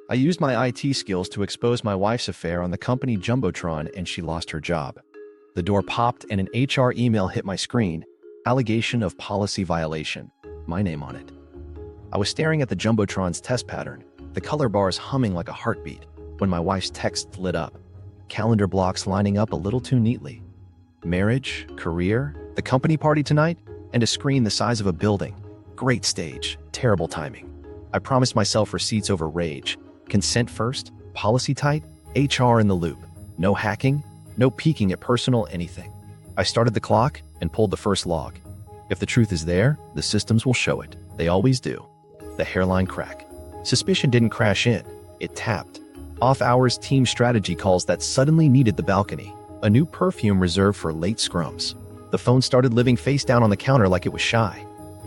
I used my IT skills to expose my wife's affair on the company Jumbotron, and she lost her job. The door popped and an HR email hit my screen. Allegation of policy violation. My name on it. I was staring at the Jumbotron's test pattern, the color bars humming like a heartbeat, when my wife's text lit up. Calendar blocks lining up a little too neatly. Marriage, career, the company party tonight, and a screen the size of a building. Great stage, terrible timing. I promised myself receipts over rage. Consent first, policy tight, HR in the loop. No hacking, no peeking at personal anything. I started the clock and pulled the first log. If the truth is there, the systems will show it. They always do. The hairline crack. Suspicion didn't crash in. It tapped. Off-hours team strategy calls that suddenly needed the balcony. A new perfume reserved for late scrums. The phone started living face down on the counter like it was shy.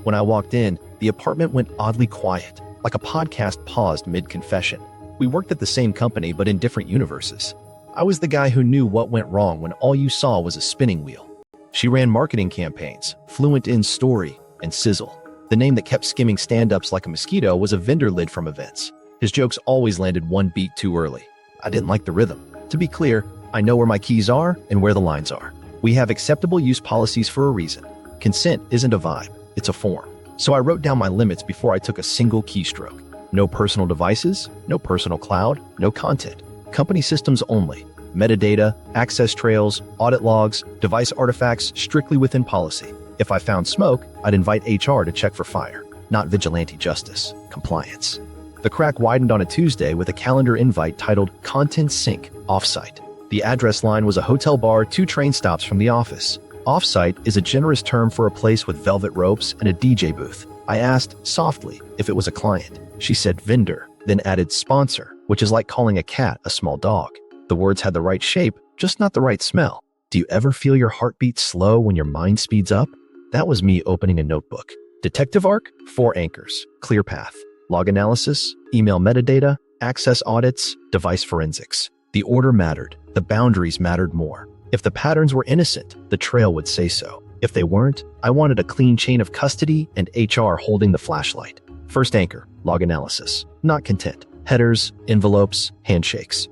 When I walked in, the apartment went oddly quiet, like a podcast paused mid-confession. We worked at the same company, but in different universes. I was the guy who knew what went wrong when all you saw was a spinning wheel. She ran marketing campaigns, fluent in story and sizzle. The name that kept skimming stand-ups like a mosquito was a vendor lid from events. His jokes always landed one beat too early. I didn't like the rhythm. To be clear, I know where my keys are and where the lines are. We have acceptable use policies for a reason. Consent isn't a vibe, it's a form. So I wrote down my limits before I took a single keystroke. No personal devices, no personal cloud, no content. Company systems only. Metadata, access trails, audit logs, device artifacts strictly within policy. If I found smoke, I'd invite HR to check for fire, not vigilante justice, compliance. The crack widened on a Tuesday with a calendar invite titled Content Sync Offsite. The address line was a hotel bar 2 train stops from the office. Offsite is a generous term for a place with velvet ropes and a DJ booth. I asked, softly, if it was a client. She said vendor, then added sponsor, which is like calling a cat a small dog. The words had the right shape, just not the right smell. Do you ever feel your heartbeat slow when your mind speeds up? That was me opening a notebook. Detective arc, 4 anchors, clear path, log analysis, email metadata, access audits, device forensics. The order mattered. The boundaries mattered more. If the patterns were innocent, the trail would say so. If they weren't, I wanted a clean chain of custody and HR holding the flashlight. First anchor, log analysis. Not content. Headers, envelopes, handshakes.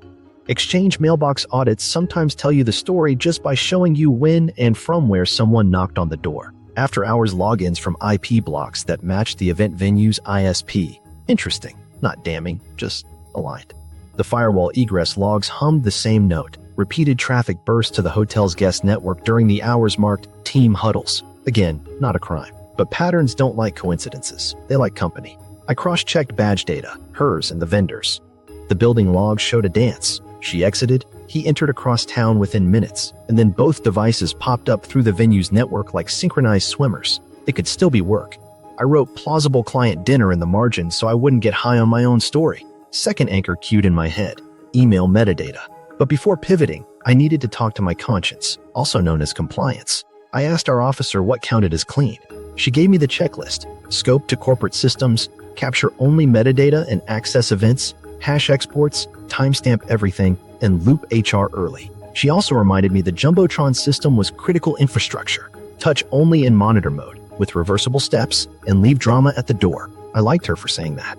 Exchange mailbox audits sometimes tell you the story just by showing you when and from where someone knocked on the door. After-hours logins from IP blocks that matched the event venue's ISP. Interesting, not damning, just aligned. The firewall egress logs hummed the same note. Repeated traffic bursts to the hotel's guest network during the hours marked team huddles. Again, not a crime. But patterns don't like coincidences. They like company. I cross-checked badge data, hers and the vendor's. The building logs showed a dance. She exited, he entered across town within minutes, and then both devices popped up through the venue's network like synchronized swimmers. It could still be work. I wrote plausible client dinner in the margin so I wouldn't get high on my own story. Second anchor queued in my head. Email metadata. But before pivoting, I needed to talk to my conscience, also known as compliance. I asked our officer what counted as clean. She gave me the checklist: scope to corporate systems, capture only metadata and access events, hash exports, timestamp everything, and loop HR early. She also reminded me the Jumbotron system was critical infrastructure, touch only in monitor mode, with reversible steps, and leave drama at the door. I liked her for saying that.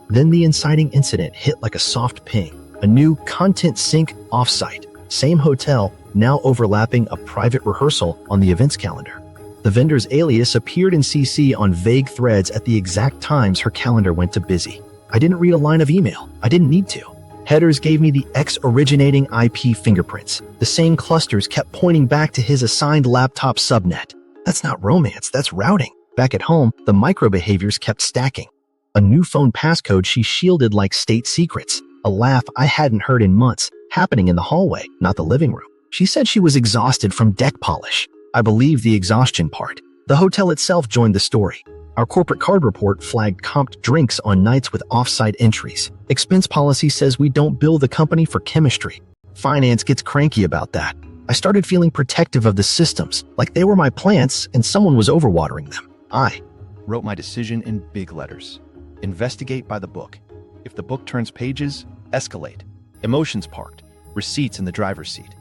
Then the inciting incident hit like a soft ping. A new content sync offsite. Same hotel, now overlapping a private rehearsal on the events calendar. The vendor's alias appeared in CC on vague threads at the exact times her calendar went to busy. I didn't read a line of email. I didn't need to. Headers gave me the X-originating IP fingerprints. The same clusters kept pointing back to his assigned laptop subnet. That's not romance, that's routing. Back at home, the micro-behaviors kept stacking. A new phone passcode she shielded like state secrets. A laugh I hadn't heard in months, happening in the hallway, not the living room. She said she was exhausted from deck polish. I believe the exhaustion part. The hotel itself joined the story. Our corporate card report flagged comped drinks on nights with off-site entries. Expense policy says we don't bill the company for chemistry. Finance gets cranky about that. I started feeling protective of the systems, like they were my plants and someone was overwatering them. I wrote my decision in big letters. Investigate by the book. If the book turns pages, escalate. Emotions parked. Receipts in the driver's seat.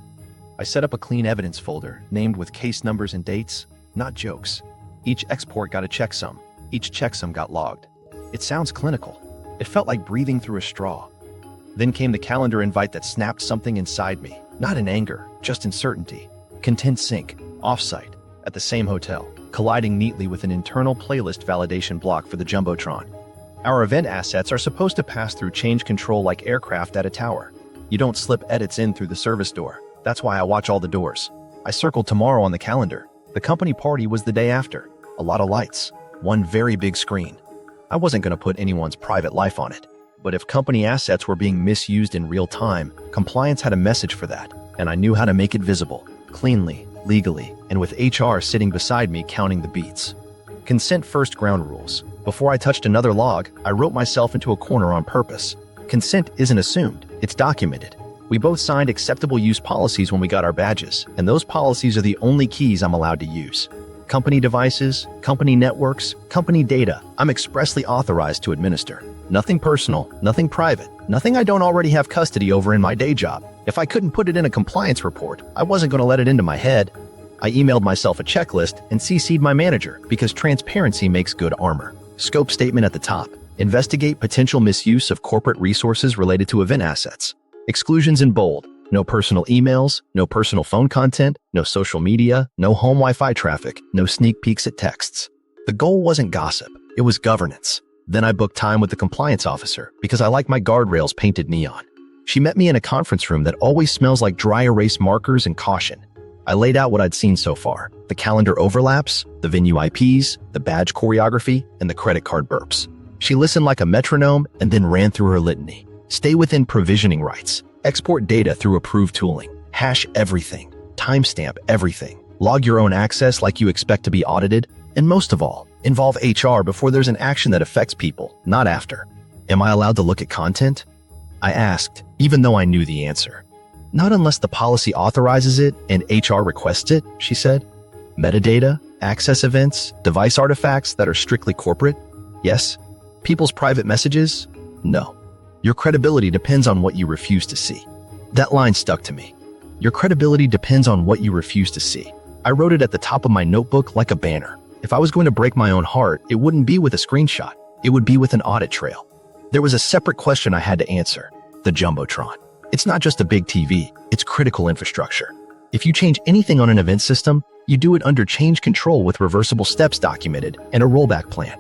I set up a clean evidence folder, named with case numbers and dates, not jokes. Each export got a checksum. Each checksum got logged. It sounds clinical. It felt like breathing through a straw. Then came the calendar invite that snapped something inside me, not in anger, just in certainty. Content sync, offsite, at the same hotel, colliding neatly with an internal playlist validation block for the Jumbotron. Our event assets are supposed to pass through change control like aircraft at a tower. You don't slip edits in through the service door. That's why I watch all the doors. I circled tomorrow on the calendar. The company party was the day after. A lot of lights. One very big screen. I wasn't going to put anyone's private life on it. But if company assets were being misused in real time, compliance had a message for that, and I knew how to make it visible, cleanly, legally, and with HR sitting beside me counting the beats. Consent first ground rules. Before I touched another log, I wrote myself into a corner on purpose. Consent isn't assumed, it's documented. We both signed acceptable use policies when we got our badges, and those policies are the only keys I'm allowed to use. Company devices, company networks, company data, I'm expressly authorized to administer. Nothing personal, nothing private, nothing I don't already have custody over in my day job. If I couldn't put it in a compliance report, I wasn't going to let it into my head. I emailed myself a checklist and CC'd my manager because transparency makes good armor. Scope statement at the top. Investigate potential misuse of corporate resources related to event assets. Exclusions in bold. No personal emails, no personal phone content, no social media, no home Wi-Fi traffic, no sneak peeks at texts. The goal wasn't gossip, it was governance. Then I booked time with the compliance officer because I like my guardrails painted neon. She met me in a conference room that always smells like dry erase markers and caution. I laid out what I'd seen so far, the calendar overlaps, the venue IPs, the badge choreography, and the credit card burps. She listened like a metronome and then ran through her litany. Stay within provisioning rights. Export data through approved tooling. Hash everything. Timestamp everything. Log your own access like you expect to be audited. And most of all, involve HR before there's an action that affects people, not after. Am I allowed to look at content? I asked, even though I knew the answer. Not unless the policy authorizes it and HR requests it, she said. Metadata, access events, device artifacts that are strictly corporate? Yes. People's private messages? No. Your credibility depends on what you refuse to see. That line stuck to me. Your credibility depends on what you refuse to see. I wrote it at the top of my notebook like a banner. If I was going to break my own heart, it wouldn't be with a screenshot. It would be with an audit trail. There was a separate question I had to answer. The Jumbotron. It's not just a big TV, it's critical infrastructure. If you change anything on an event system, you do it under change control with reversible steps documented and a rollback plan.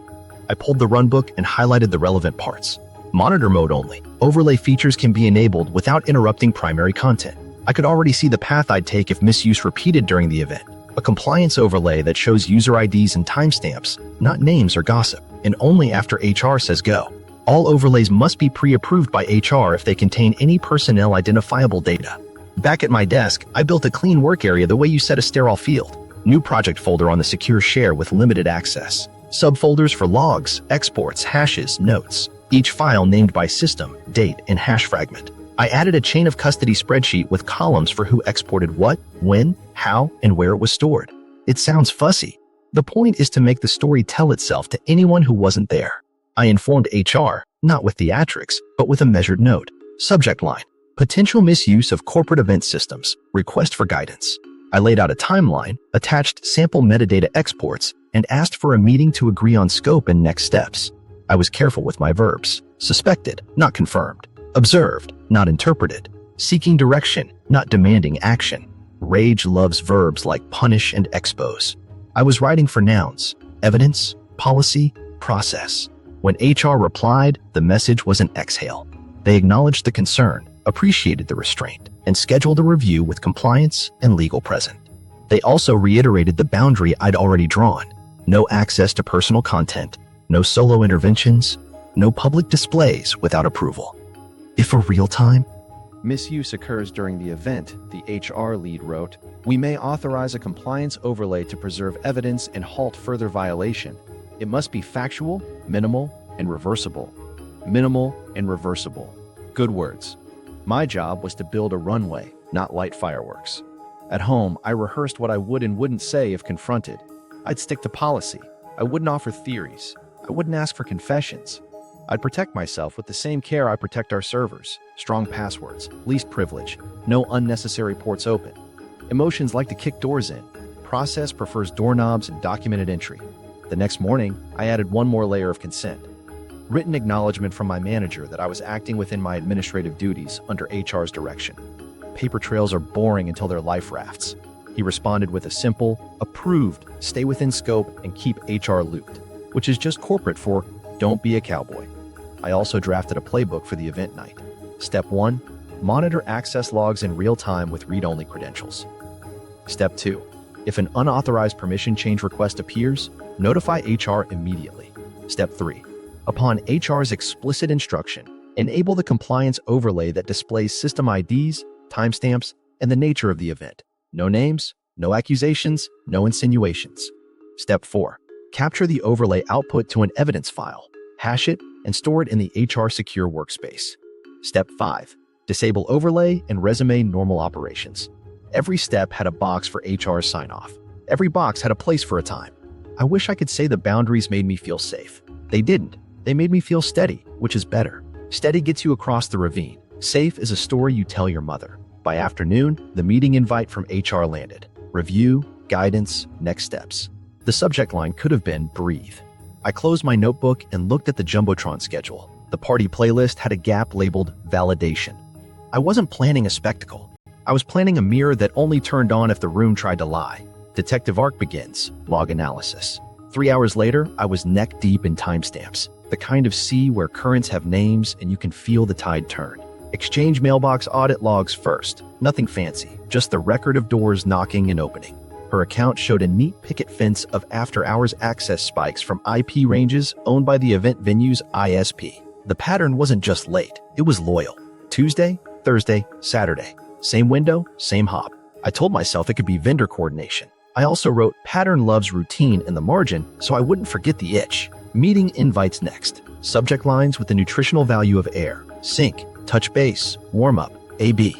I pulled the runbook and highlighted the relevant parts. Monitor mode only. Overlay features can be enabled without interrupting primary content. I could already see the path I'd take if misuse repeated during the event. A compliance overlay that shows user IDs and timestamps, not names or gossip, and only after HR says go. All overlays must be pre-approved by HR if they contain any personnel identifiable data. Back at my desk, I built a clean work area the way you set a sterile field. New project folder on the secure share with limited access. Subfolders for logs, exports, hashes, notes. Each file named by system, date, and hash fragment. I added a chain of custody spreadsheet with columns for who exported what, when, how, and where it was stored. It sounds fussy. The point is to make the story tell itself to anyone who wasn't there. I informed HR, not with theatrics, but with a measured note. Subject line: potential misuse of corporate event systems, request for guidance. I laid out a timeline, attached sample metadata exports, and asked for a meeting to agree on scope and next steps. I was careful with my verbs. Suspected, not confirmed. Observed, not interpreted. Seeking direction, not demanding action. Rage loves verbs like punish and expose. I was writing for nouns: evidence, policy, process. When HR replied, the message was an exhale. They acknowledged the concern, appreciated the restraint, and scheduled a review with compliance and legal present. They also reiterated the boundary I'd already drawn. No access to personal content. No solo interventions, no public displays without approval. If a real-time misuse occurs during the event, the HR lead wrote, we may authorize a compliance overlay to preserve evidence and halt further violation. It must be factual, minimal, and reversible. Minimal and reversible. Good words. My job was to build a runway, not light fireworks. At home, I rehearsed what I would and wouldn't say if confronted. I'd stick to policy. I wouldn't offer theories. I wouldn't ask for confessions. I'd protect myself with the same care I protect our servers. Strong passwords, least privilege, no unnecessary ports open. Emotions like to kick doors in. Process prefers doorknobs and documented entry. The next morning, I added one more layer of consent. Written acknowledgement from my manager that I was acting within my administrative duties under HR's direction. Paper trails are boring until they're life rafts. He responded with a simple, approved, stay within scope and keep HR looped, which is just corporate for don't be a cowboy. I also drafted a playbook for the event night. Step 1, monitor access logs in real time with read-only credentials. Step 2, if an unauthorized permission change request appears, notify HR immediately. Step 3, upon HR's explicit instruction, enable the compliance overlay that displays system IDs, timestamps, and the nature of the event. No names, no accusations, no insinuations. Step 4, capture the overlay output to an evidence file, hash it, and store it in the HR secure workspace. Step 5, disable overlay and resume normal operations. Every step had a box for HR sign-off. Every box had a place for a time. I wish I could say the boundaries made me feel safe. They didn't. They made me feel steady, which is better. Steady gets you across the ravine. Safe is a story you tell your mother. By afternoon, the meeting invite from HR landed. Review, guidance, next steps. The subject line could have been breathe. I closed my notebook and looked at the Jumbotron schedule. The party playlist had a gap labeled validation. I wasn't planning a spectacle. I was planning a mirror that only turned on if the room tried to lie. Detective arc begins, log analysis. 3 hours later, I was neck deep in timestamps. The kind of sea where currents have names and you can feel the tide turn. Exchange mailbox audit logs first. Nothing fancy, just the record of doors knocking and opening. Her account showed a neat picket fence of after-hours access spikes from IP ranges owned by the event venue's ISP. The pattern wasn't just late, it was loyal. Tuesday, Thursday, Saturday. Same window, same hop. I told myself it could be vendor coordination. I also wrote pattern loves routine in the margin so I wouldn't forget the itch. Meeting invites next. Subject lines with the nutritional value of air. Sync, touch base, warm up, AB.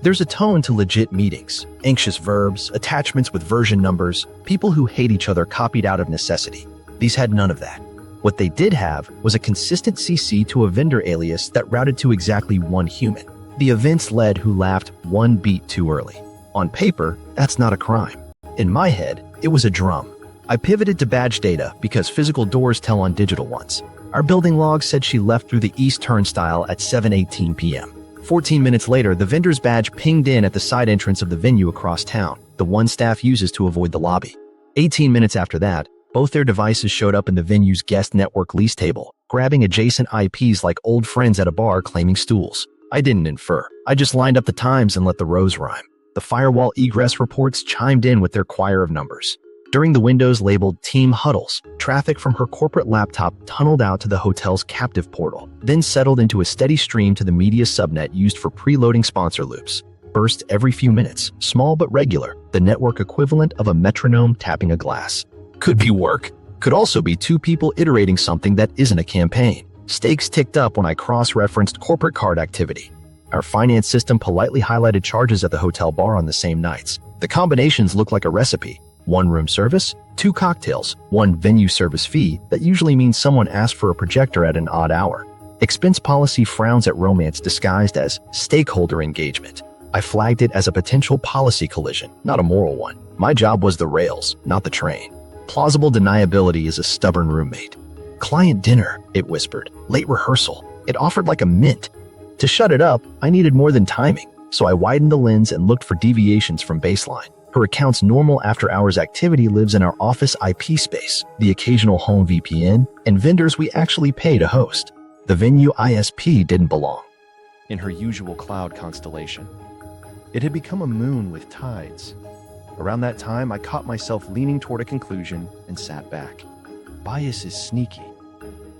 There's a tone to legit meetings. Anxious verbs, attachments with version numbers, people who hate each other copied out of necessity. These had none of that. What they did have was a consistent CC to a vendor alias that routed to exactly one human. The events lead who laughed one beat too early. On paper, that's not a crime. In my head, it was a drum. I pivoted to badge data because physical doors tell on digital ones. Our building log said she left through the east turnstile at 7:18 p.m. 14 minutes later, the vendor's badge pinged in at the side entrance of the venue across town, the one staff uses to avoid the lobby. 18 minutes after that, both their devices showed up in the venue's guest network lease table, grabbing adjacent IPs like old friends at a bar claiming stools. I didn't infer. I just lined up the times and let the rows rhyme. The firewall egress reports chimed in with their choir of numbers. During the windows labeled Team Huddles, traffic from her corporate laptop tunneled out to the hotel's captive portal, then settled into a steady stream to the media subnet used for preloading sponsor loops. Burst every few minutes, small but regular, the network equivalent of a metronome tapping a glass. Could be work. Could also be two people iterating something that isn't a campaign. Stakes ticked up when I cross-referenced corporate card activity. Our finance system politely highlighted charges at the hotel bar on the same nights. The combinations looked like a recipe. 1 room service, 2 cocktails, 1 venue service fee that usually means someone asked for a projector at an odd hour. Expense policy frowns at romance disguised as stakeholder engagement. I flagged it as a potential policy collision, not a moral one. My job was the rails, not the train. Plausible deniability is a stubborn roommate. Client dinner, it whispered. Late rehearsal. It offered like a mint. To shut it up, I needed more than timing, so I widened the lens and looked for deviations from baseline. Her account's normal after-hours activity lives in our office IP space, the occasional home VPN, and vendors we actually pay to host. The venue ISP didn't belong. In her usual cloud constellation. It had become a moon with tides. Around that time, I caught myself leaning toward a conclusion and sat back. Bias is sneaky.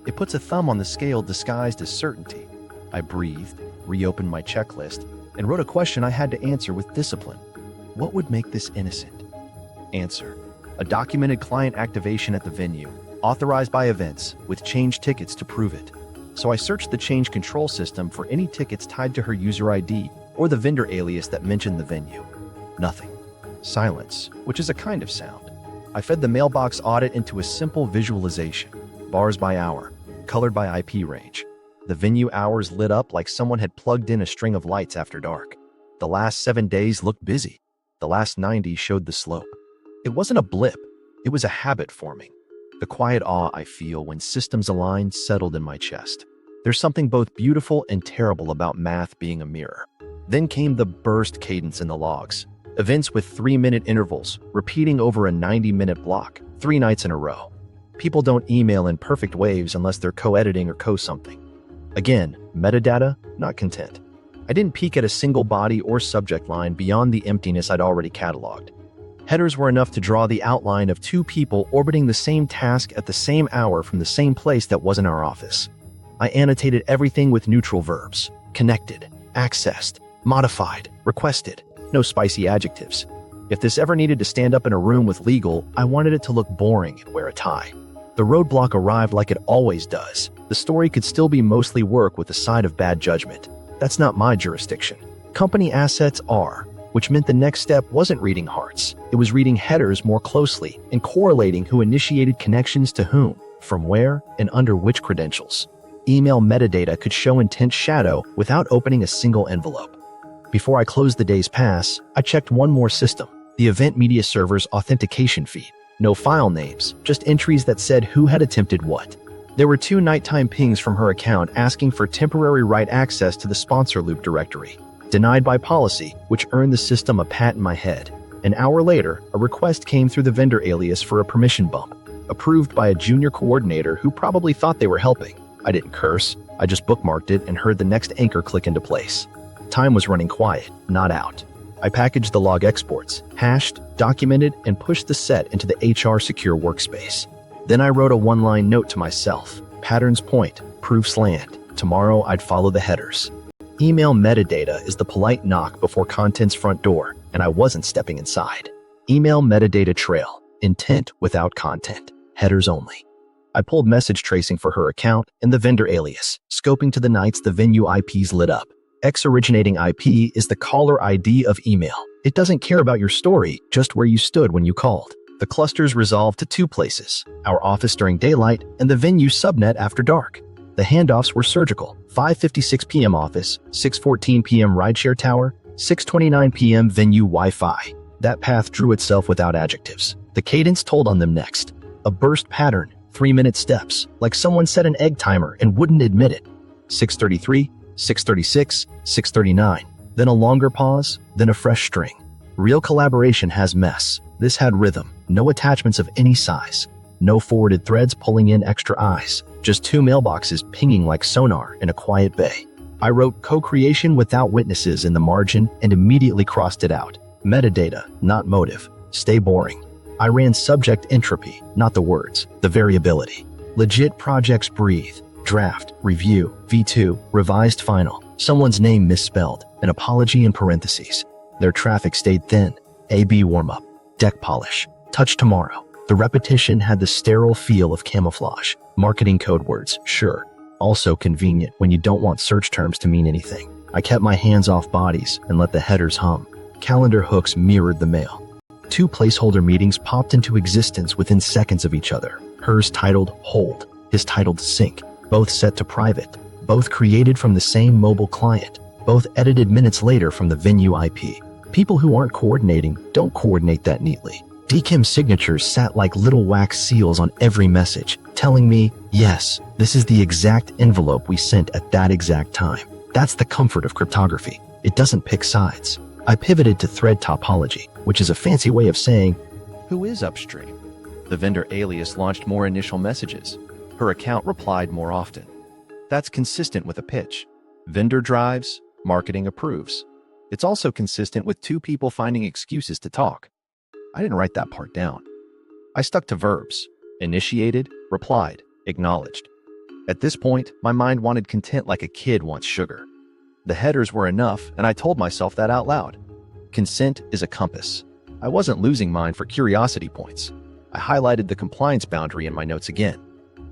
It puts a thumb on the scale disguised as certainty. I breathed, reopened my checklist, and wrote a question I had to answer with discipline. What would make this innocent? Answer: a documented client activation at the venue, authorized by events, with change tickets to prove it. So I searched the change control system for any tickets tied to her user ID or the vendor alias that mentioned the venue. Nothing. Silence, which is a kind of sound. I fed the mailbox audit into a simple visualization. Bars by hour, colored by IP range. The venue hours lit up like someone had plugged in a string of lights after dark. The last 7 days looked busy. The last 90 showed the slope. It wasn't a blip. It was a habit forming. The quiet awe I feel when systems align settled in my chest. There's something both beautiful and terrible about math being a mirror. Then came the burst cadence in the logs. Events with 3-minute intervals, repeating over a 90-minute block, 3 nights in a row. People don't email in perfect waves unless they're co-editing or co-something. Again, metadata, not content. I didn't peek at a single body or subject line beyond the emptiness I'd already cataloged. Headers were enough to draw the outline of 2 people orbiting the same task at the same hour from the same place that wasn't our office. I annotated everything with neutral verbs: connected, accessed, modified, requested. No spicy adjectives. If this ever needed to stand up in a room with legal, I wanted it to look boring and wear a tie. The roadblock arrived like it always does. The story could still be mostly work with a side of bad judgment. That's not my jurisdiction. Company assets are, which meant the next step wasn't reading hearts. It was reading headers more closely and correlating who initiated connections to whom, from where, and under which credentials. Email metadata could show intent shadow without opening a single envelope. Before I closed the day's pass, I checked one more system, the event media server's authentication feed. No file names, just entries that said who had attempted what. There were 2 nighttime pings from her account asking for temporary write access to the sponsor loop directory. Denied by policy, which earned the system a pat in my head. An hour later, a request came through the vendor alias for a permission bump, approved by a junior coordinator who probably thought they were helping. I didn't curse, I just bookmarked it and heard the next anchor click into place. Time was running quiet, not out. I packaged the log exports, hashed, documented, and pushed the set into the HR secure workspace. Then I wrote a 1-line note to myself. Patterns point, proofs land. Tomorrow I'd follow the headers. Email metadata is the polite knock before content's front door, and I wasn't stepping inside. Email metadata trail, intent without content, headers only. I pulled message tracing for her account and the vendor alias, scoping to the nights the venue IPs lit up. X originating IP is the caller ID of email. It doesn't care about your story, just where you stood when you called. The clusters resolved to 2 places, our office during daylight and the venue subnet after dark. The handoffs were surgical: 5:56 p.m. office, 6:14 p.m. rideshare tower, 6:29 p.m. venue Wi-Fi. That path drew itself without adjectives. The cadence told on them next. A burst pattern, 3-minute steps, like someone set an egg timer and wouldn't admit it. 6:33, 6:36, 6:39. Then a longer pause, then a fresh string. Real collaboration has mess. This had rhythm, no attachments of any size. No forwarded threads pulling in extra eyes. Just 2 mailboxes pinging like sonar in a quiet bay. I wrote co-creation without witnesses in the margin and immediately crossed it out. Metadata, not motive. Stay boring. I ran subject entropy, not the words, the variability. Legit projects breathe. Draft, review, V2, revised final. Someone's name misspelled, an apology in parentheses. Their traffic stayed thin. AB warm-up, deck polish, touch tomorrow. The repetition had the sterile feel of camouflage. Marketing code words, sure. Also convenient when you don't want search terms to mean anything. I kept my hands off bodies and let the headers hum. Calendar hooks mirrored the mail. 2 placeholder meetings popped into existence within seconds of each other. Hers titled Hold, his titled Sync. Both set to private. Both created from the same mobile client. Both edited minutes later from the venue IP. People who aren't coordinating don't coordinate that neatly. DKIM's signatures sat like little wax seals on every message, telling me, yes, this is the exact envelope we sent at that exact time. That's the comfort of cryptography. It doesn't pick sides. I pivoted to thread topology, which is a fancy way of saying, Who is upstream? The vendor alias launched more initial messages. Her account replied more often. That's consistent with a pitch. Vendor drives, marketing approves. It's also consistent with 2 people finding excuses to talk. I didn't write that part down. I stuck to verbs: initiated, replied, acknowledged. At this point, my mind wanted content like a kid wants sugar. The headers were enough, and I told myself that out loud. Consent is a compass. I wasn't losing mine for curiosity points. I highlighted the compliance boundary in my notes again.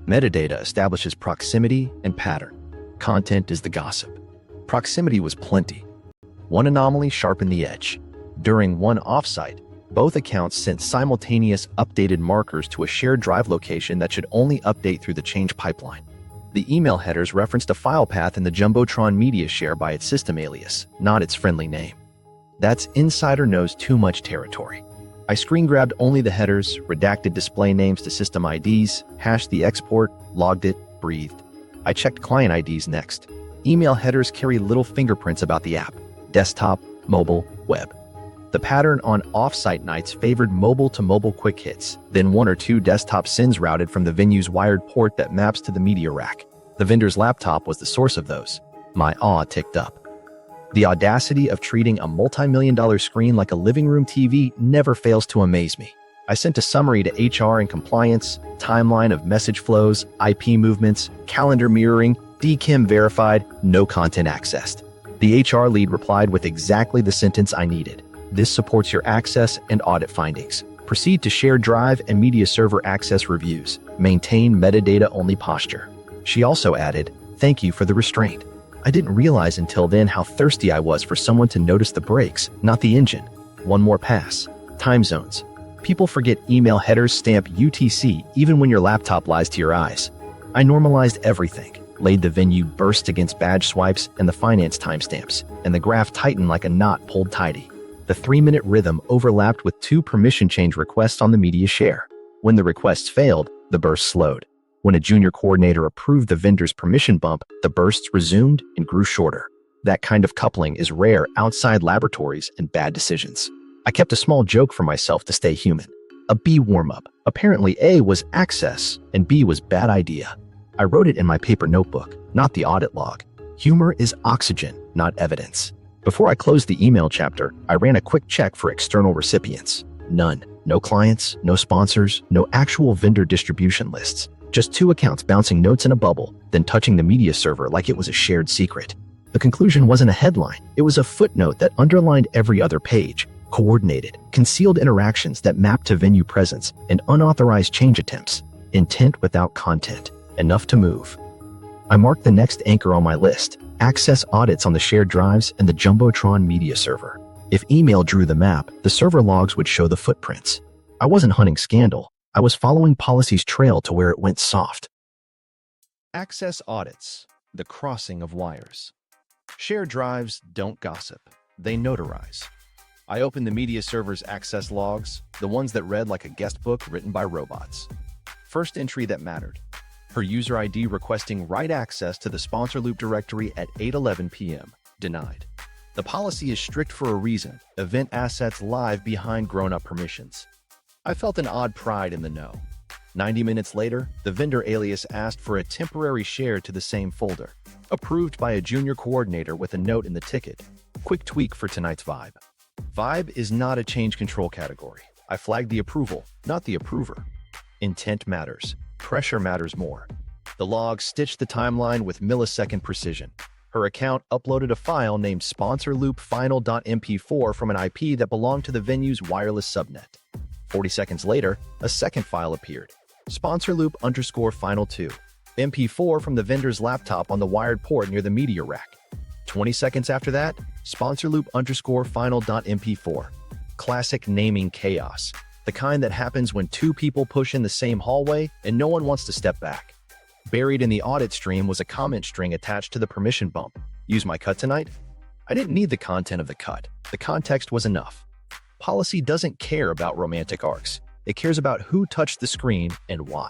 Metadata establishes proximity and pattern. Content is the gossip. Proximity was plenty. One anomaly sharpened the edge. During one offsite, both accounts sent simultaneous updated markers to a shared drive location that should only update through the change pipeline. The email headers referenced a file path in the Jumbotron media share by its system alias, not its friendly name. That's insider knows too much territory. I screen grabbed only the headers, redacted display names to system IDs, hashed the export, logged it, breathed. I checked client IDs next. Email headers carry little fingerprints about the app: desktop, mobile, web. The pattern on off-site nights favored mobile-to-mobile quick hits, then one or two desktop sends routed from the venue's wired port that maps to the media rack. The vendor's laptop was the source of those. My awe ticked up. The audacity of treating a multi-million-dollar screen like a living room TV never fails to amaze me. I sent a summary to HR and compliance, timeline of message flows, IP movements, calendar mirroring, DKIM verified, no content accessed. The HR lead replied with exactly the sentence I needed. This supports your access and audit findings. Proceed to shared drive and media server access reviews. Maintain metadata-only posture. She also added, "Thank you for the restraint." I didn't realize until then how thirsty I was for someone to notice the brakes, not the engine. One more pass. Time zones. People forget email headers stamp UTC even when your laptop lies to your eyes. I normalized everything, laid the venue burst against badge swipes and the finance timestamps, and the graph tightened like a knot pulled tidy. The 3-minute rhythm overlapped with 2 permission change requests on the media share. When the requests failed, the burst slowed. When a junior coordinator approved the vendor's permission bump, the bursts resumed and grew shorter. That kind of coupling is rare outside laboratories and bad decisions. I kept a small joke for myself to stay human. A B warm-up. Apparently A was access and B was bad idea. I wrote it in my paper notebook, not the audit log. Humor is oxygen, not evidence. Before I closed the email chapter, I ran a quick check for external recipients. None. No clients, no sponsors, no actual vendor distribution lists. Just 2 accounts bouncing notes in a bubble, then touching the media server like it was a shared secret. The conclusion wasn't a headline. It was a footnote that underlined every other page. Coordinated, concealed interactions that mapped to venue presence and unauthorized change attempts. Intent without content. Enough to move. I marked the next anchor on my list: access audits on the shared drives and the Jumbotron media server. If email drew the map, the server logs would show the footprints. I wasn't hunting scandal. I was following policy's trail to where it went soft. Access audits, the crossing of wires. Shared drives don't gossip, they notarize. I opened the media server's access logs, the ones that read like a guest book written by robots. First entry that mattered: her user ID requesting write access to the sponsor loop directory at 8:11 p.m. Denied. The policy is strict for a reason: event assets live behind grown-up permissions. I felt an odd pride in the know. 90 minutes later, the vendor alias asked for a temporary share to the same folder. Approved by a junior coordinator with a note in the ticket. Quick tweak for tonight's vibe. Vibe is not a change control category. I flagged the approval, not the approver. Intent matters. Pressure matters more. The log stitched the timeline with millisecond precision. Her account uploaded a file named sponsorloopfinal.mp4 from an IP that belonged to the venue's wireless subnet. 40 seconds later, a second file appeared. Sponsorloop_final2. MP4 from the vendor's laptop on the wired port near the media rack. 20 seconds after that, sponsorloop_final.mp4. Classic naming chaos. The kind that happens when 2 people push in the same hallway and no one wants to step back. Buried in the audit stream was a comment string attached to the permission bump. Use my cut tonight? I didn't need the content of the cut. The context was enough. Policy doesn't care about romantic arcs. It cares about who touched the screen and why.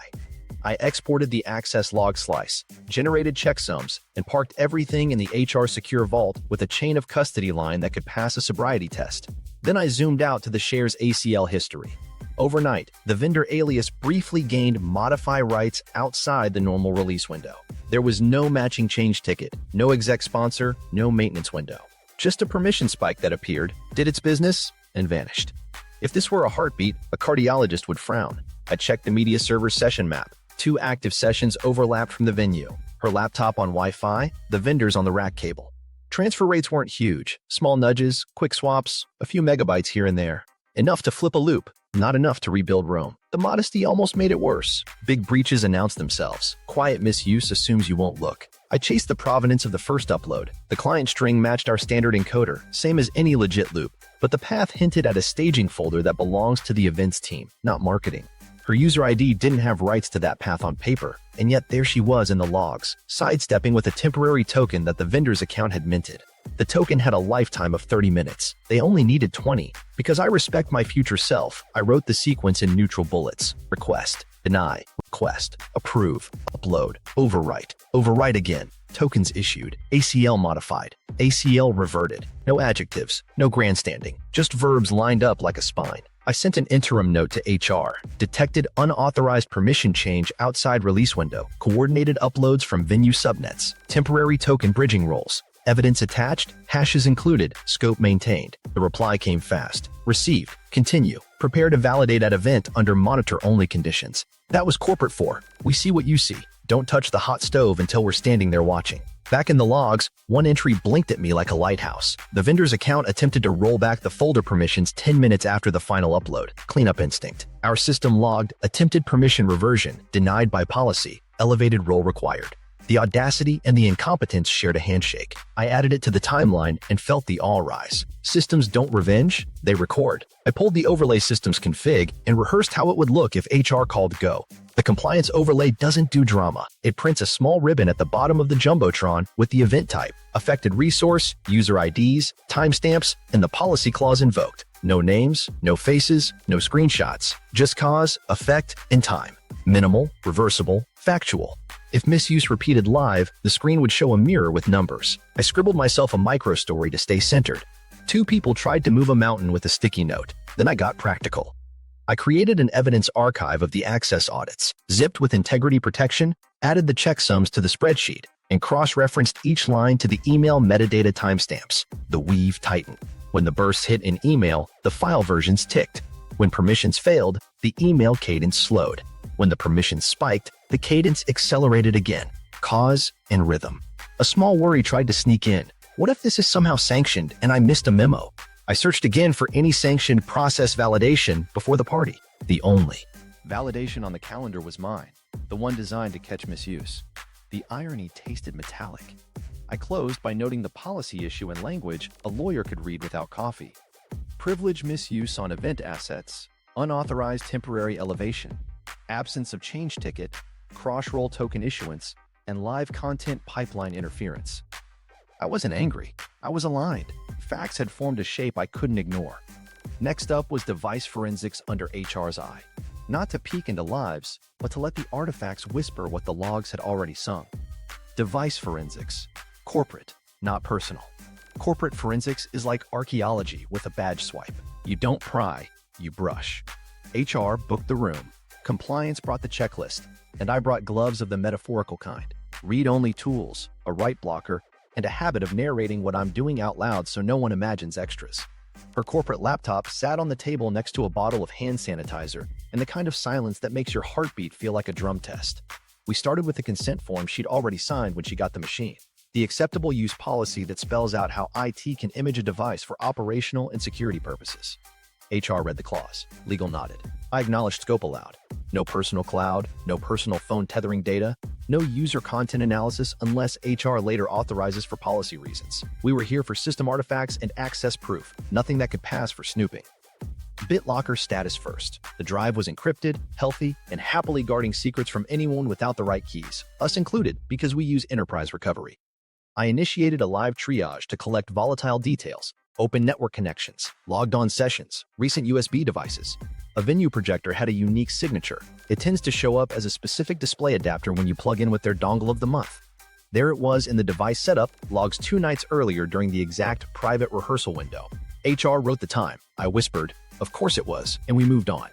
I exported the access log slice, generated checksums, and parked everything in the HR secure vault with a chain of custody line that could pass a sobriety test. Then I zoomed out to the share's ACL history. Overnight, the vendor alias briefly gained modify rights outside the normal release window. There was no matching change ticket, no exec sponsor, no maintenance window. Just a permission spike that appeared, did its business, and vanished. If this were a heartbeat, a cardiologist would frown. I checked the media server session map. 2 active sessions overlapped from the venue. Her laptop on Wi-Fi, the vendor's on the rack cable. Transfer rates weren't huge. Small nudges, quick swaps, a few megabytes here and there. Enough to flip a loop, not enough to rebuild Rome. The modesty almost made it worse. Big breaches announce themselves. Quiet misuse assumes you won't look. I chased the provenance of the first upload. The client string matched our standard encoder, same as any legit loop, but the path hinted at a staging folder that belongs to the events team, not marketing. Her user ID didn't have rights to that path on paper, and yet there she was in the logs, sidestepping with a temporary token that the vendor's account had minted. The token had a lifetime of 30 minutes. They only needed 20. Because I respect my future self, I wrote the sequence in neutral bullets. Request, deny, request, approve, upload, overwrite, overwrite again. Tokens issued, ACL modified, ACL reverted. No adjectives, no grandstanding, just verbs lined up like a spine. I sent an interim note to HR. Detected unauthorized permission change outside release window. Coordinated uploads from venue subnets. Temporary token bridging roles. Evidence attached, hashes included, scope maintained. The reply came fast. Received. Continue. Prepare to validate at event under monitor-only conditions. That was corporate for. We see what you see. Don't touch the hot stove until we're standing there watching. Back in the logs, one entry blinked at me like a lighthouse. The vendor's account attempted to roll back the folder permissions 10 minutes after the final upload. Cleanup instinct. Our system logged, attempted permission reversion, denied by policy, elevated role required. The audacity and the incompetence shared a handshake. I added it to the timeline and felt the all rise. Systems don't revenge, they record. I pulled the overlay systems config and rehearsed how it would look if HR called go. The compliance overlay doesn't do drama. It prints a small ribbon at the bottom of the Jumbotron with the event type, affected resource, user IDs, timestamps, and the policy clause invoked. No names, no faces, no screenshots, just cause, effect, and time. Minimal, reversible, factual. If misuse repeated live, the screen would show a mirror with numbers. I scribbled myself a micro-story to stay centered. 2 people tried to move a mountain with a sticky note. Then I got practical. I created an evidence archive of the access audits, zipped with integrity protection, added the checksums to the spreadsheet, and cross-referenced each line to the email metadata timestamps. The weave tightened. When the bursts hit in email, the file versions ticked. When permissions failed, the email cadence slowed. When the permissions spiked, the cadence accelerated again. Cause and rhythm. A small worry tried to sneak in. What if this is somehow sanctioned and I missed a memo? I searched again for any sanctioned process validation before the party. The only Validation on the calendar was mine, the one designed to catch misuse. The irony tasted metallic. I closed by noting the policy issue in language a lawyer could read without coffee. Privilege misuse on event assets, unauthorized temporary elevation, absence of change ticket, cross-roll token issuance, and live content pipeline interference. I wasn't angry. I was aligned. Facts had formed a shape I couldn't ignore. Next up was device forensics under HR's eye. Not to peek into lives, but to let the artifacts whisper what the logs had already sung. Device forensics. Corporate, not personal. Corporate forensics is like archaeology with a badge swipe. You don't pry, you brush. HR booked the room. Compliance brought the checklist, and I brought gloves of the metaphorical kind. Read-only tools, a write blocker, and a habit of narrating what I'm doing out loud so no one imagines extras. Her corporate laptop sat on the table next to a bottle of hand sanitizer and the kind of silence that makes your heartbeat feel like a drum test. We started with the consent form she'd already signed when she got the machine. The acceptable use policy that spells out how IT can image a device for operational and security purposes. HR read the clause. Legal nodded. I acknowledged scope aloud. No personal cloud, no personal phone tethering data, no user content analysis unless HR later authorizes for policy reasons. We were here for system artifacts and access proof, nothing that could pass for snooping. BitLocker status first. The drive was encrypted, healthy, and happily guarding secrets from anyone without the right keys, us included because we use enterprise recovery. I initiated a live triage to collect volatile details, open network connections, logged on sessions, recent USB devices. A venue projector had a unique signature. It tends to show up as a specific display adapter when you plug in with their dongle of the month. There it was in the device setup, logs 2 nights earlier during the exact private rehearsal window. HR wrote the time. I whispered, of course it was, and we moved on.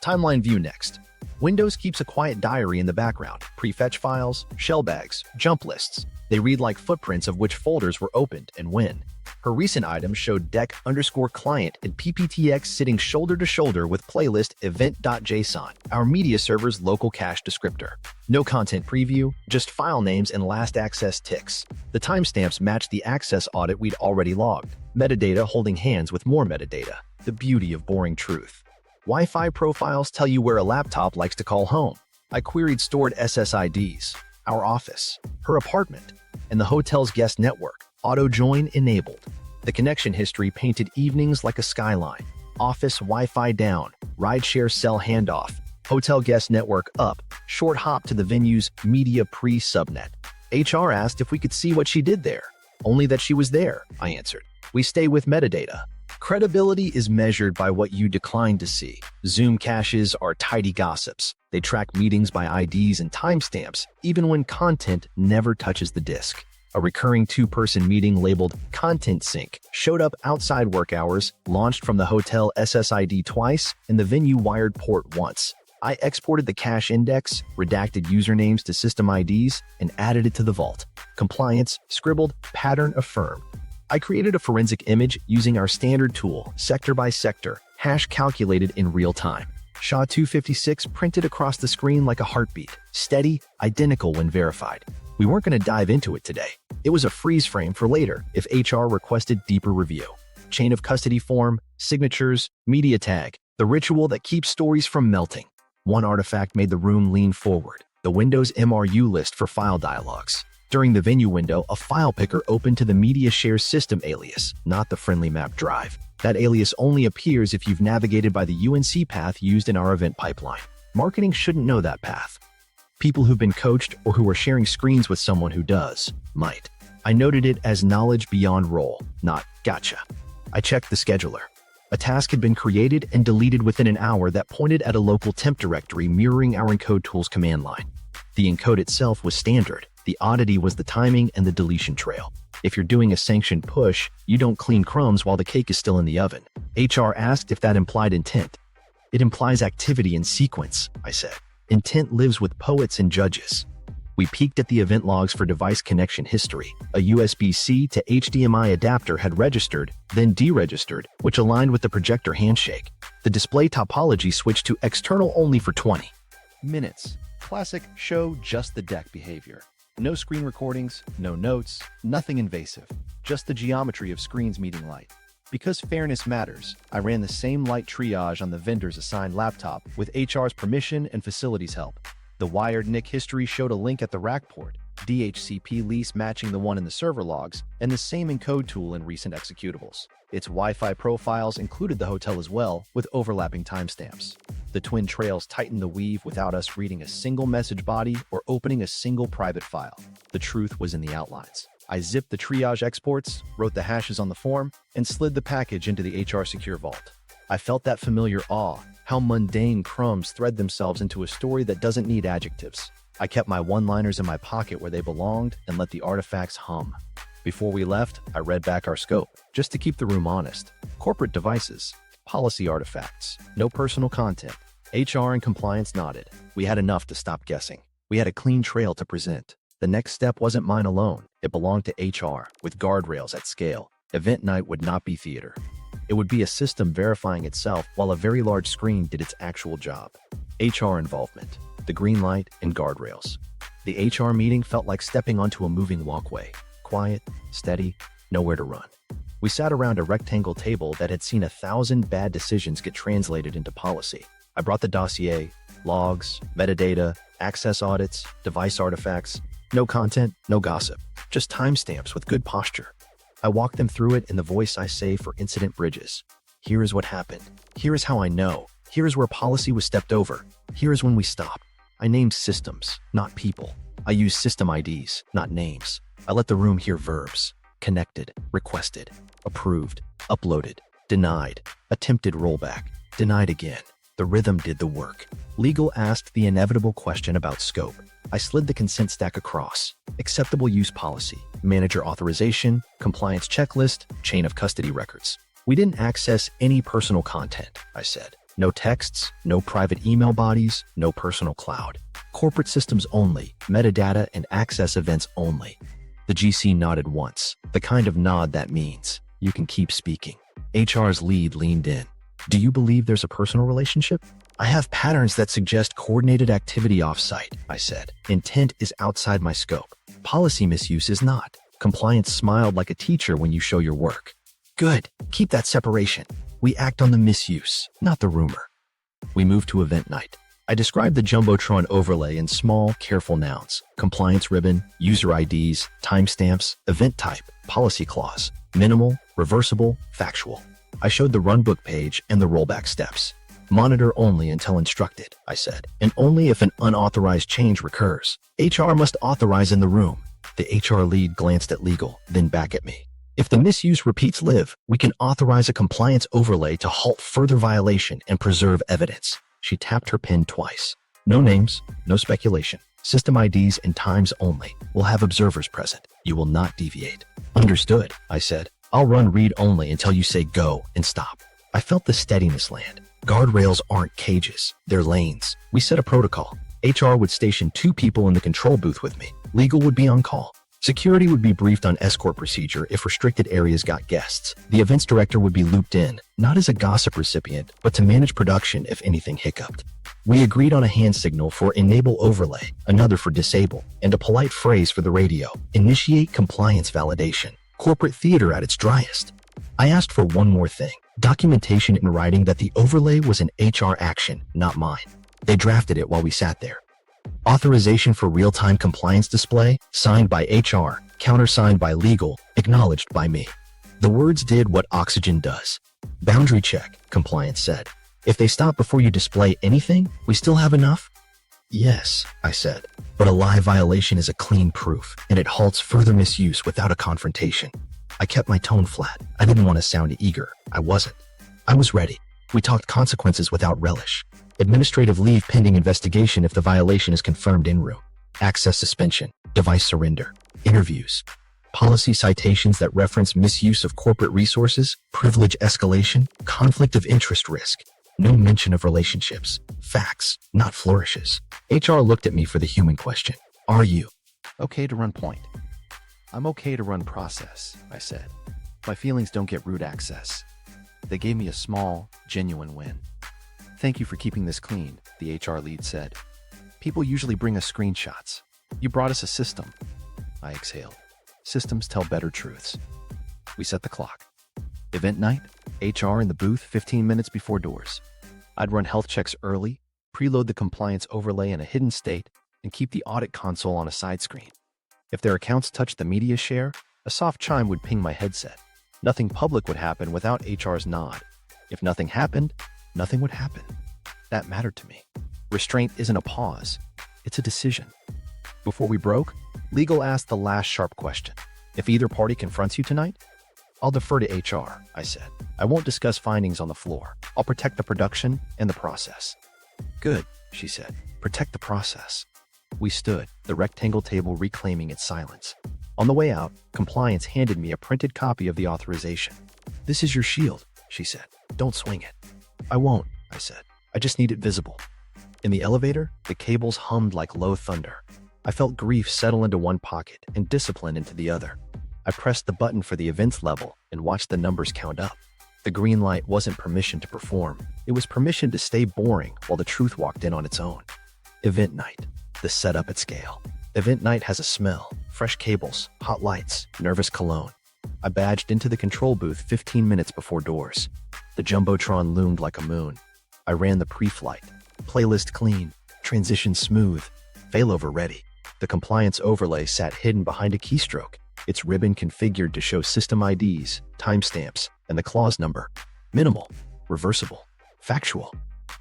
Timeline view next. Windows keeps a quiet diary in the background, prefetch files, shell bags, jump lists. They read like footprints of which folders were opened and when. Her recent items showed deck_client and PPTX sitting shoulder to shoulder with playlist event.json, our media server's local cache descriptor. No content preview, just file names and last access ticks. The timestamps matched the access audit we'd already logged. Metadata holding hands with more metadata. The beauty of boring truth. Wi-Fi profiles tell you where a laptop likes to call home. I queried stored SSIDs, our office, her apartment, and the hotel's guest network. Auto-join enabled. The connection history painted evenings like a skyline. Office Wi-Fi down, rideshare cell handoff, hotel guest network up, short hop to the venue's media pre-subnet. HR asked if we could see what she did there. Only that she was there, I answered. We stay with metadata. Credibility is measured by what you decline to see. Zoom caches are tidy gossips. They track meetings by IDs and timestamps, even when content never touches the disk. A recurring two-person meeting labeled Content Sync showed up outside work hours, launched from the hotel SSID twice, and the venue wired port once. I exported the cache index, redacted usernames to system IDs, and added it to the vault. Compliance, scribbled, pattern affirmed. I created a forensic image using our standard tool, sector by sector, hash calculated in real time. SHA-256 printed across the screen like a heartbeat, steady, identical when verified. We weren't going to dive into it today. It was a freeze frame for later if HR requested deeper review. Chain of custody form, signatures, media tag, the ritual that keeps stories from melting. One artifact made the room lean forward, the Windows MRU list for file dialogues. During the venue window, a file picker opened to the media shares system alias, not the friendly map drive. That alias only appears if you've navigated by the UNC path used in our event pipeline. Marketing shouldn't know that path. People who've been coached or who are sharing screens with someone who does, might. I noted it as knowledge beyond role, not gotcha. I checked the scheduler. A task had been created and deleted within an hour that pointed at a local temp directory mirroring our encode tool's command line. The encode itself was standard. The oddity was the timing and the deletion trail. If you're doing a sanctioned push, you don't clean crumbs while the cake is still in the oven. HR asked if that implied intent. It implies activity in sequence, I said. Intent lives with poets and judges. We peeked at the event logs for device connection history. A USB-C to HDMI adapter had registered, then deregistered, which aligned with the projector handshake. The display topology switched to external only for 20 minutes. Classic show just the deck behavior. No screen recordings, no notes, nothing invasive. Just the geometry of screens meeting light. Because fairness matters, I ran the same light triage on the vendor's assigned laptop with HR's permission and facilities help. The wired NIC history showed a link at the rack port, DHCP lease matching the one in the server logs, and the same encode tool in recent executables. Its Wi-Fi profiles included the hotel as well, with overlapping timestamps. The twin trails tightened the weave without us reading a single message body or opening a single private file. The truth was in the outlines. I zipped the triage exports, wrote the hashes on the form, and slid the package into the HR secure vault. I felt that familiar awe, how mundane crumbs thread themselves into a story that doesn't need adjectives. I kept my one-liners in my pocket where they belonged and let the artifacts hum. Before we left, I read back our scope, just to keep the room honest. Corporate devices, policy artifacts, no personal content. HR and compliance nodded. We had enough to stop guessing. We had a clean trail to present. The next step wasn't mine alone. It belonged to HR, with guardrails at scale. Event night would not be theater. It would be a system verifying itself while a very large screen did its actual job. HR involvement, the green light, and guardrails. The HR meeting felt like stepping onto a moving walkway. Quiet, steady, nowhere to run. We sat around a rectangle table that had seen 1,000 bad decisions get translated into policy. I brought the dossier, logs, metadata, access audits, device artifacts. No content, no gossip, just timestamps with good posture. I walked them through it in the voice I say for incident bridges. Here is what happened. Here is how I know. Here is where policy was stepped over. Here is when we stopped. I named systems, not people. I used system IDs, not names. I let the room hear verbs. Connected, requested, approved, uploaded, denied, attempted rollback, denied again. The rhythm did the work. Legal asked the inevitable question about scope. I slid the consent stack across. Acceptable use policy, manager authorization, compliance checklist, chain of custody records. We didn't access any personal content, I said. No texts, no private email bodies, no personal cloud. Corporate systems only, metadata and access events only. The GC nodded once, the kind of nod that means you can keep speaking. HR's lead leaned in. Do you believe there's a personal relationship? I have patterns that suggest coordinated activity offsite, I said. Intent is outside my scope. Policy misuse is not. Compliance smiled like a teacher when you show your work. Good, keep that separation. We act on the misuse, not the rumor. We moved to event night. I described the Jumbotron overlay in small, careful nouns. Compliance ribbon, user IDs, timestamps, event type, policy clause, minimal, reversible, factual. I showed the runbook page and the rollback steps. Monitor only until instructed, I said, and only if an unauthorized change recurs. HR must authorize in the room. The HR lead glanced at legal, then back at me. If the misuse repeats, Liv, we can authorize a compliance overlay to halt further violation and preserve evidence. She tapped her pen twice. No names, no speculation. System IDs and times only. We'll have observers present. You will not deviate. Understood, I said. I'll run read only until you say go and stop. I felt the steadiness land. Guardrails aren't cages, they're lanes. We set a protocol. HR would station 2 people in the control booth with me. Legal would be on call. Security would be briefed on escort procedure if restricted areas got guests. The events director would be looped in, not as a gossip recipient, but to manage production if anything hiccuped. We agreed on a hand signal for enable overlay, another for disable, and a polite phrase for the radio, initiate compliance validation. Corporate theater at its driest. I asked for one more thing, documentation in writing that the overlay was an HR action, not mine. They drafted it while we sat there. Authorization for real-time compliance display, signed by HR, countersigned by legal, acknowledged by me. The words did what Oxygen does. Boundary check, compliance said. If they stop before you display anything, we still have enough? Yes, I said. But a live violation is a clean proof, and it halts further misuse without a confrontation. I kept my tone flat. I didn't want to sound eager. I wasn't. I was ready. We talked consequences without relish. Administrative leave pending investigation if the violation is confirmed in room. Access suspension. Device surrender. Interviews. Policy citations that reference misuse of corporate resources. Privilege escalation. Conflict of interest risk. No mention of relationships. Facts, not flourishes. HR looked at me for the human question. Are you okay to run point? I'm okay to run process, I said. My feelings don't get root access. They gave me a small, genuine win. Thank you for keeping this clean, the HR lead said. People usually bring us screenshots. You brought us a system. I exhaled. Systems tell better truths. We set the clock. Event night, HR in the booth 15 minutes before doors. I'd run health checks early, preload the compliance overlay in a hidden state, and keep the audit console on a side screen. If their accounts touched the media share, a soft chime would ping my headset. Nothing public would happen without HR's nod. If nothing happened, nothing would happen. That mattered to me. Restraint isn't a pause, it's a decision. Before we broke, legal asked the last sharp question. If either party confronts you tonight, I'll defer to HR, I said. I won't discuss findings on the floor. I'll protect the production and the process. Good, she said. Protect the process. We stood, the rectangle table reclaiming its silence. On the way out, compliance handed me a printed copy of the authorization. This is your shield, she said. Don't swing it. I won't, I said. I just need it visible. In the elevator, the cables hummed like low thunder. I felt grief settle into one pocket and discipline into the other. I pressed the button for the events level and watched the numbers count up. The green light wasn't permission to perform. It was permission to stay boring while the truth walked in on its own. Event night. The setup at scale. Event night has a smell. Fresh cables, hot lights, nervous cologne. I badged into the control booth 15 minutes before doors. The Jumbotron loomed like a moon. I ran the pre-flight. Playlist clean. Transition smooth. Failover ready. The compliance overlay sat hidden behind a keystroke. Its ribbon configured to show system IDs, timestamps, and the clause number. Minimal, reversible, factual.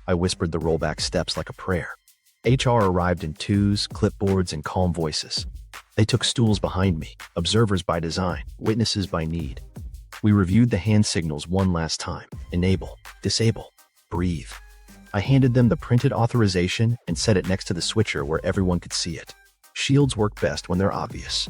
I whispered the rollback steps like a prayer. HR arrived in twos, clipboards, and calm voices. They took stools behind me, observers by design, witnesses by need. We reviewed the hand signals one last time. Enable, disable, breathe. I handed them the printed authorization and set it next to the switcher where everyone could see it. Shields work best when they're obvious.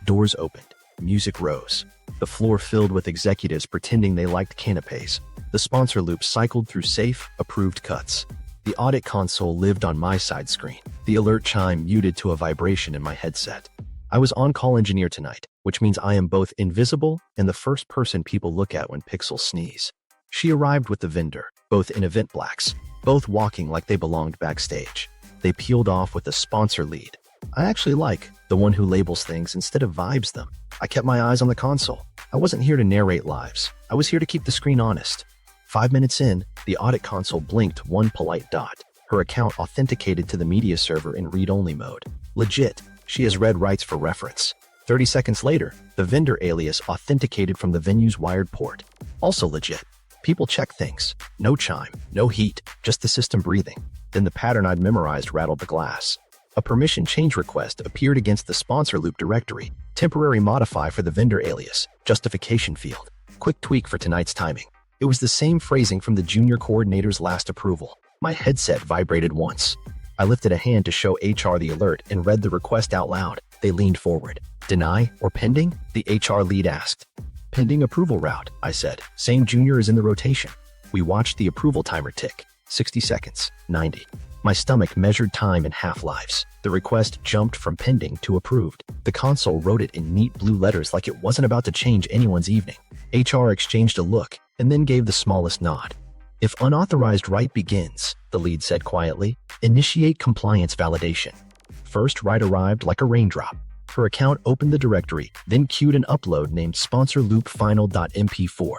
Doors opened. Music rose. The floor filled with executives pretending they liked canapes. The sponsor loop cycled through safe, approved cuts. The audit console lived on my side screen. The alert chime muted to a vibration in my headset. I was on-call engineer tonight, which means I am both invisible and the first person people look at when pixels sneeze. She arrived with the vendor, both in event blacks, both walking like they belonged backstage. They peeled off with the sponsor lead. I actually like the one who labels things instead of vibes them. I kept my eyes on the console. I wasn't here to narrate lives. I was here to keep the screen honest. 5 minutes in, the audit console blinked one polite dot. Her account authenticated to the media server in read-only mode. Legit. She has read rights for reference. 30 seconds later, the vendor alias authenticated from the venue's wired port. Also legit. People check things. No chime, no heat, just the system breathing. Then the pattern I'd memorized rattled the glass. A permission change request appeared against the sponsor loop directory. Temporary modify for the vendor alias. Justification field. Quick tweak for tonight's timing. It was the same phrasing from the junior coordinator's last approval. My headset vibrated once. I lifted a hand to show HR the alert and read the request out loud. They leaned forward. Deny or pending? The HR lead asked. Pending approval route, I said. Same junior is in the rotation. We watched the approval timer tick. 60 seconds. 90. My stomach measured time in half-lives. The request jumped from pending to approved. The console wrote it in neat blue letters like it wasn't about to change anyone's evening. HR exchanged a look and then gave the smallest nod. If unauthorized write begins, the lead said quietly, initiate compliance validation. First write arrived like a raindrop. Her account opened the directory, then queued an upload named sponsorloopfinal.mp4.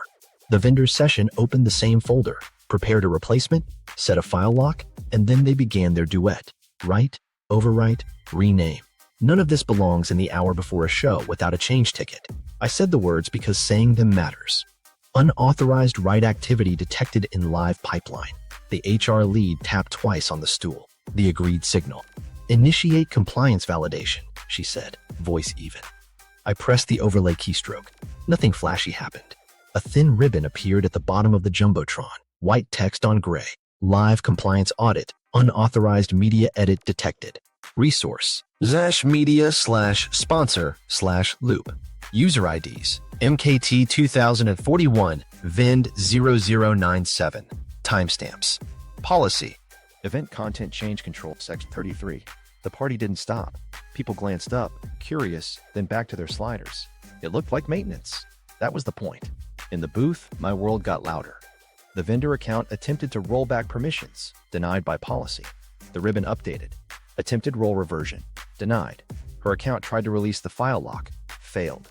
The vendor's session opened the same folder, prepared a replacement, set a file lock, and then they began their duet. Write, overwrite, rename. None of this belongs in the hour before a show without a change ticket. I said the words because saying them matters. Unauthorized write activity detected in live pipeline. The HR lead tapped twice on the stool. The agreed signal. Initiate compliance validation, she said, voice even. I pressed the overlay keystroke. Nothing flashy happened. A thin ribbon appeared at the bottom of the Jumbotron. White text on gray. Live compliance audit. Unauthorized media edit detected. Resource. /media/sponsor/loop. User IDs. MKT 2041. VEND 0097. Timestamps. Policy. Event content change control section 33. The party didn't stop. People glanced up, curious, then back to their sliders. It looked like maintenance. That was the point. In the booth, my world got louder. The vendor account attempted to roll back permissions, denied by policy. The ribbon updated. Attempted role reversion, denied. Her account tried to release the file lock, failed.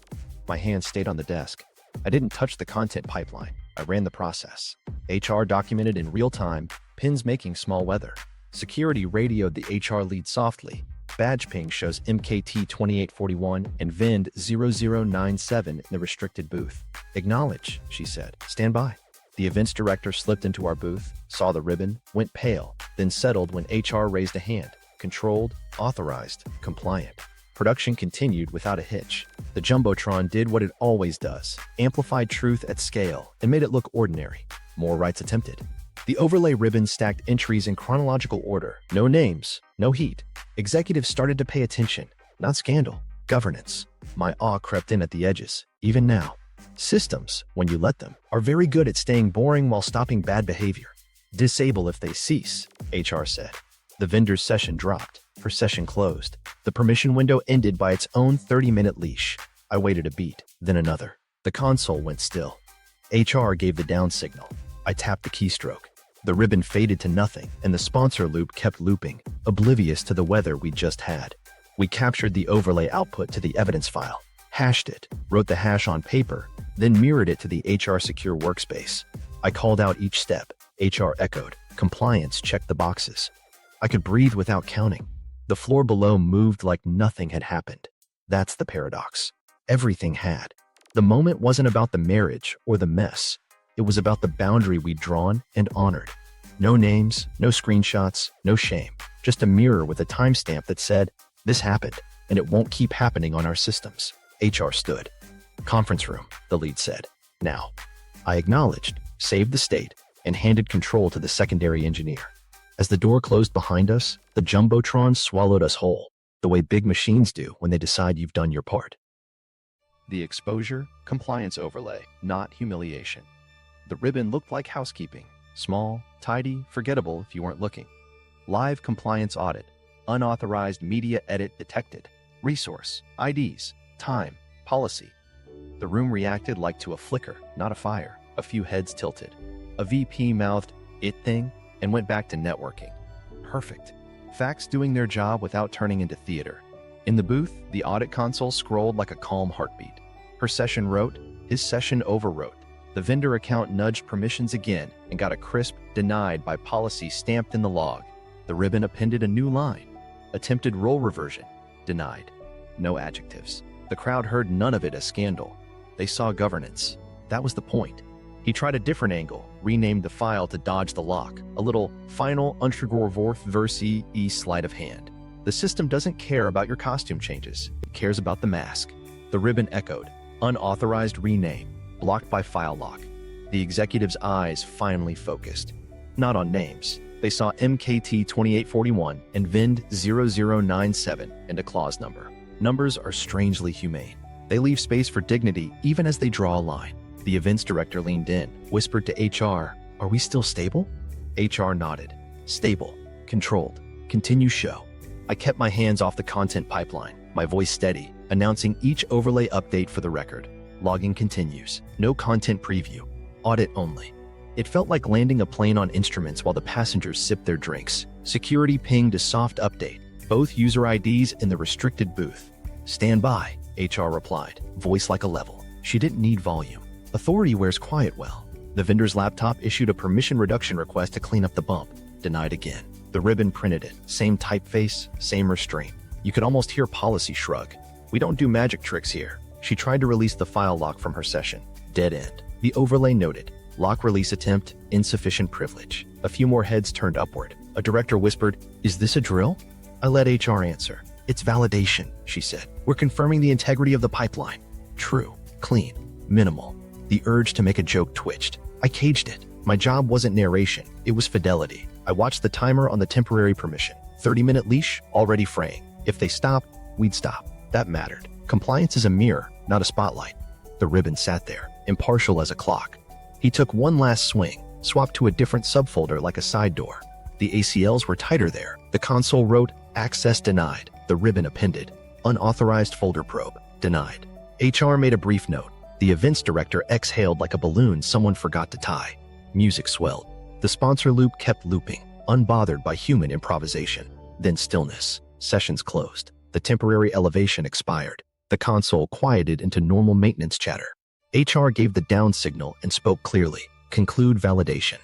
My hand stayed on the desk. I didn't touch the content pipeline. I ran the process. HR documented in real time, pins making small weather. Security radioed the HR lead softly. Badge ping shows MKT 2841 and VEND 0097 in the restricted booth. Acknowledge, she said. Stand by. The events director slipped into our booth, saw the ribbon, went pale, then settled when HR raised a hand. Controlled, authorized, compliant. Production continued without a hitch. The Jumbotron did what it always does, amplified truth at scale, and made it look ordinary. More writes attempted. The overlay ribbon stacked entries in chronological order. No names, no heat. Executives started to pay attention, not scandal, governance. My awe crept in at the edges, even now. Systems, when you let them, are very good at staying boring while stopping bad behavior. Disable if they cease, HR said. The vendor's session dropped. Her session closed. The permission window ended by its own 30-minute leash. I waited a beat, then another. The console went still. HR gave the down signal. I tapped the keystroke. The ribbon faded to nothing, and the sponsor loop kept looping, oblivious to the weather we just had. We captured the overlay output to the evidence file, hashed it, wrote the hash on paper, then mirrored it to the HR secure workspace. I called out each step. HR echoed. Compliance checked the boxes. I could breathe without counting. The floor below moved like nothing had happened. That's the paradox. Everything had. The moment wasn't about the marriage or the mess. It was about the boundary we'd drawn and honored. No names, no screenshots, no shame. Just a mirror with a timestamp that said, this happened, and it won't keep happening on our systems. HR stood. Conference room, the lead said. Now. I acknowledged, saved the state, and handed control to the secondary engineer. As the door closed behind us, the Jumbotron swallowed us whole, the way big machines do when they decide you've done your part. The exposure, compliance overlay, not humiliation. The ribbon looked like housekeeping, small, tidy, forgettable if you weren't looking. Live compliance audit, unauthorized media edit detected, resource, IDs, time, policy. The room reacted like to a flicker, not a fire. A few heads tilted. A VP mouthed, "It thing," and went back to networking. Perfect. Facts doing their job without turning into theater. In the booth, the audit console scrolled like a calm heartbeat. Her session wrote, his session overwrote. The vendor account nudged permissions again and got a crisp "denied by policy" stamped in the log. The ribbon appended a new line. Attempted role reversion. Denied. No adjectives. The crowd heard none of it as scandal. They saw governance. That was the point. He tried a different angle, renamed the file to dodge the lock, a little final Untergeworf versi sleight of hand. The system doesn't care about your costume changes. It cares about the mask. The ribbon echoed. Unauthorized rename. Blocked by file lock. The executive's eyes finally focused. Not on names. They saw MKT 2841 and VIND 0097 and a clause number. Numbers are strangely humane. They leave space for dignity even as they draw a line. The events director leaned in, whispered to HR, "Are we still stable?" HR nodded. Stable. Controlled. Continue show. I kept my hands off the content pipeline, my voice steady, announcing each overlay update for the record. Logging continues. No content preview. Audit only. It felt like landing a plane on instruments while the passengers sipped their drinks. Security pinged a soft update. Both user IDs in the restricted booth. Stand by, HR replied, voice like a level. She didn't need volume. Authority wears quiet well. The vendor's laptop issued a permission reduction request to clean up the bump. Denied again. The ribbon printed it. Same typeface, same restraint. You could almost hear policy shrug. We don't do magic tricks here. She tried to release the file lock from her session. Dead end. The overlay noted. Lock release attempt, insufficient privilege. A few more heads turned upward. A director whispered, "Is this a drill?" I let HR answer. "It's validation," she said. "We're confirming the integrity of the pipeline." True, clean, minimal. The urge to make a joke twitched. I caged it. My job wasn't narration, it was fidelity. I watched the timer on the temporary permission. 30-minute leash, already fraying. If they stopped, we'd stop. That mattered. Compliance is a mirror, not a spotlight. The ribbon sat there, impartial as a clock. He took one last swing, swapped to a different subfolder like a side door. The ACLs were tighter there. The console wrote, "Access denied." The ribbon appended, "Unauthorized folder probe, denied." HR made a brief note. The events director exhaled like a balloon someone forgot to tie. Music swelled. The sponsor loop kept looping, unbothered by human improvisation. Then stillness. Sessions closed. The temporary elevation expired. The console quieted into normal maintenance chatter. HR gave the down signal and spoke clearly. Conclude validation.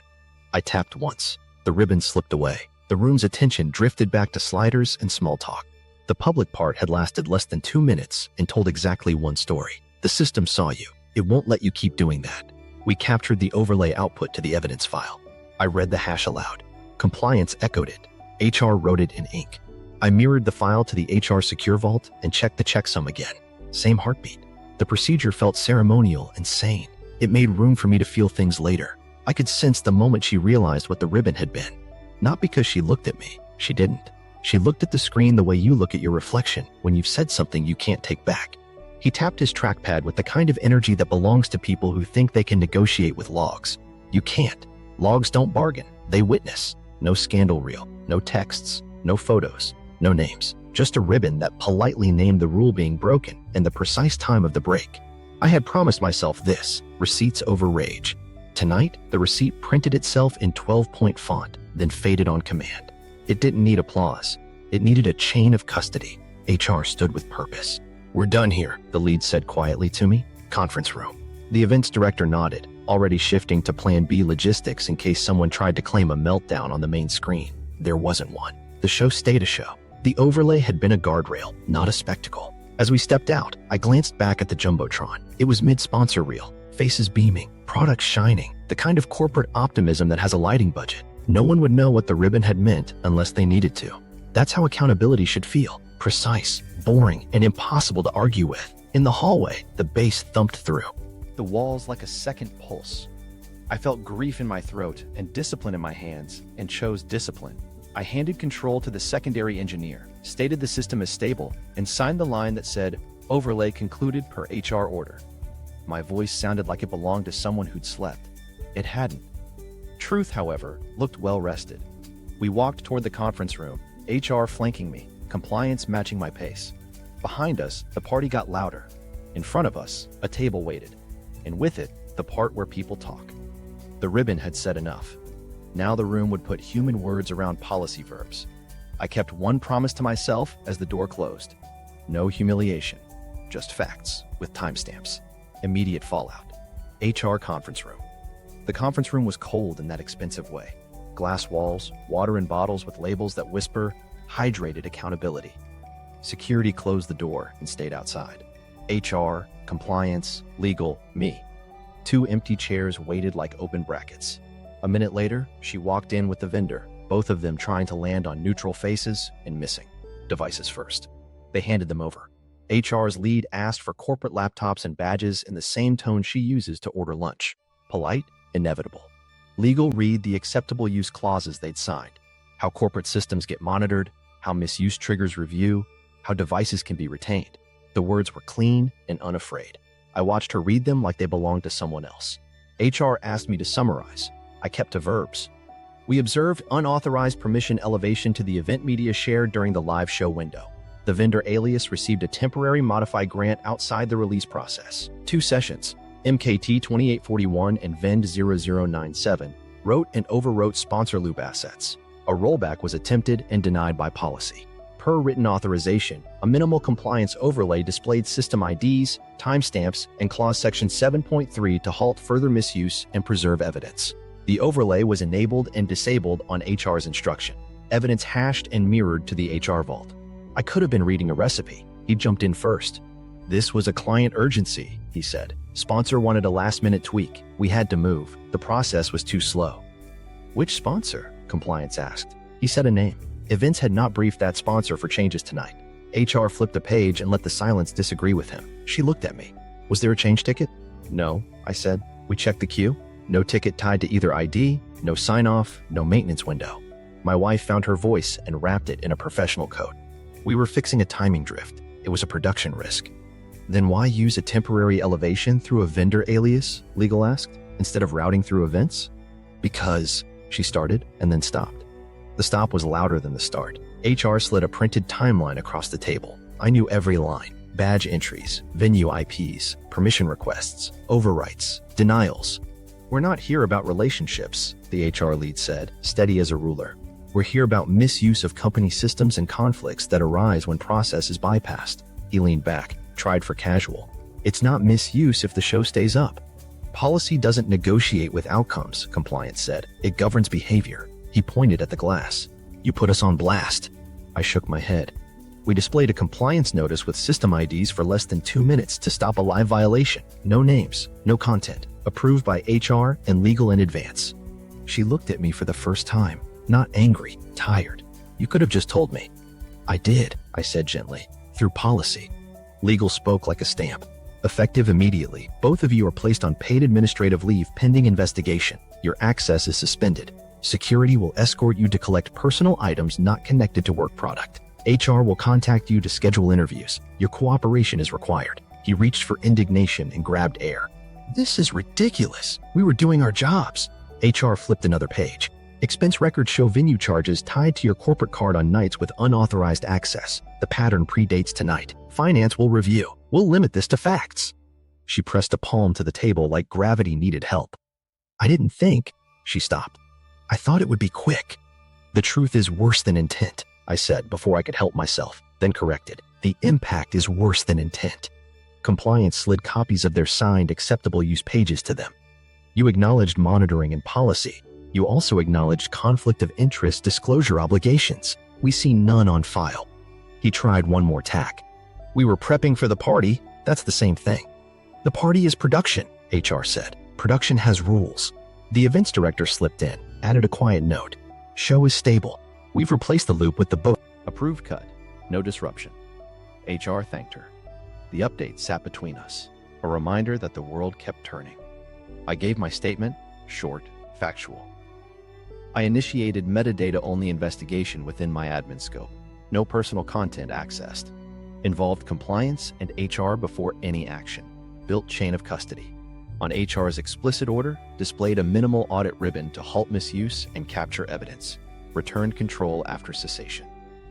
I tapped once. The ribbon slipped away. The room's attention drifted back to sliders and small talk. The public part had lasted less than 2 minutes and told exactly one story. The system saw you. It won't let you keep doing that. We captured the overlay output to the evidence file. I read the hash aloud. Compliance echoed it. HR wrote it in ink. I mirrored the file to the HR secure vault and checked the checksum again. Same heartbeat. The procedure felt ceremonial and sane. It made room for me to feel things later. I could sense the moment she realized what the ribbon had been. Not because she looked at me. She didn't. She looked at the screen the way you look at your reflection when you've said something you can't take back. He tapped his trackpad with the kind of energy that belongs to people who think they can negotiate with logs. You can't. Logs don't bargain. They witness. No scandal reel, no texts, no photos, no names. Just a ribbon that politely named the rule being broken and the precise time of the break. I had promised myself this, receipts over rage. Tonight, the receipt printed itself in 12-point font, then faded on command. It didn't need applause. It needed a chain of custody. HR stood with purpose. "We're done here," the lead said quietly to me. Conference room. The events director nodded, already shifting to plan B logistics in case someone tried to claim a meltdown on the main screen. There wasn't one. The show stayed a show. The overlay had been a guardrail, not a spectacle. As we stepped out, I glanced back at the Jumbotron. It was mid-sponsor reel, faces beaming, products shining, the kind of corporate optimism that has a lighting budget. No one would know what the ribbon had meant unless they needed to. That's how accountability should feel. Precise, boring, and impossible to argue with. In the hallway, the bass thumped through. The walls like a second pulse. I felt grief in my throat and discipline in my hands, and chose discipline. I handed control to the secondary engineer, stated the system is stable, and signed the line that said, "Overlay concluded per HR order." My voice sounded like it belonged to someone who'd slept. It hadn't. Truth, however, looked well rested. We walked toward the conference room, HR flanking me, compliance matching my pace. Behind us, the party got louder. In front of us, a table waited, and with it, the part where people talk. The ribbon had said enough. Now the room would put human words around policy verbs. I kept one promise to myself as the door closed. No humiliation, just facts with timestamps. Immediate fallout. HR conference room. The conference room was cold in that expensive way. Glass walls, water in bottles with labels that whisper, hydrated accountability. Security closed the door and stayed outside. HR, compliance, legal, me. 2 empty chairs waited like open brackets. A minute later, she walked in with the vendor, both of them trying to land on neutral faces and missing. devices first. They handed them over. HR's lead asked for corporate laptops and badges in the same tone she uses to order lunch. Polite, inevitable. Legal read the acceptable use clauses they'd signed. How corporate systems get monitored, how misuse triggers review, how devices can be retained. The words were clean and unafraid. I watched her read them like they belonged to someone else. HR asked me to summarize. I kept to verbs. We observed unauthorized permission elevation to the event media shared during the live show window. The vendor alias received a temporary modified grant outside the release process. 2 sessions, MKT 2841 and Vend 0097, wrote and overwrote sponsor loop assets. A rollback was attempted and denied by policy. Per written authorization, a minimal compliance overlay displayed system IDs, timestamps, and clause section 7.3 to halt further misuse and preserve evidence. The overlay was enabled and disabled on HR's instruction. Evidence hashed and mirrored to the HR vault. I could have been reading a recipe. He jumped in first. This was a client urgency, he said. Sponsor wanted a last-minute tweak. We had to move. The process was too slow. Which sponsor? Compliance asked. He said a name. Events had not briefed that sponsor for changes tonight. HR flipped a page and let the silence disagree with him. She looked at me. Was there a change ticket? No, I said. We checked the queue. No ticket tied to either ID, no sign-off, no maintenance window. My wife found her voice and wrapped it in a professional coat. We were fixing a timing drift. It was a production risk. Then why use a temporary elevation through a vendor alias, legal asked, instead of routing through events? Because, she started and then stopped. The stop was louder than the start. HR slid a printed timeline across the table. I knew every line. Badge entries, venue IPs, permission requests, overwrites, denials. We're not here about relationships, the HR lead said, steady as a ruler. We're here about misuse of company systems and conflicts that arise when process is bypassed. He leaned back, tried for casual. It's not misuse if the show stays up. Policy doesn't negotiate with outcomes, compliance said. It governs behavior. He pointed at the glass. You put us on blast. I shook my head. We displayed a compliance notice with system IDs for less than 2 minutes to stop a live violation. No names, no content. Approved by HR and legal in advance. She looked at me for the first time. Not angry, tired. You could have just told me. I did, I said gently. Through policy. Legal spoke like a stamp. Effective immediately, both of you are placed on paid administrative leave pending investigation. Your access is suspended. Security will escort you to collect personal items not connected to work product. HR will contact you to schedule interviews. Your cooperation is required. He reached for indignation and grabbed air. This is ridiculous. We were doing our jobs. HR flipped another page. Expense records show venue charges tied to your corporate card on nights with unauthorized access. The pattern predates tonight. Finance will review. We'll limit this to facts. She pressed a palm to the table like gravity needed help. I didn't think. She stopped. I thought it would be quick. The truth is worse than intent, I said before I could help myself, then corrected. The impact is worse than intent. Compliance slid copies of their signed acceptable use pages to them. You acknowledged monitoring and policy. You also acknowledged conflict of interest disclosure obligations. We see none on file. He tried one more tack. We were prepping for the party. That's the same thing. The party is production, HR said. Production has rules. The events director slipped in, added a quiet note. Show is stable. We've replaced the loop with the boat. Approved cut. No disruption. HR thanked her. The update sat between us, a reminder that the world kept turning. I gave my statement, short, factual. I initiated metadata-only investigation within my admin scope. No personal content accessed. Involved compliance and HR before any action. Built chain of custody. On HR's explicit order, displayed a minimal audit ribbon to halt misuse and capture evidence. Returned control after cessation.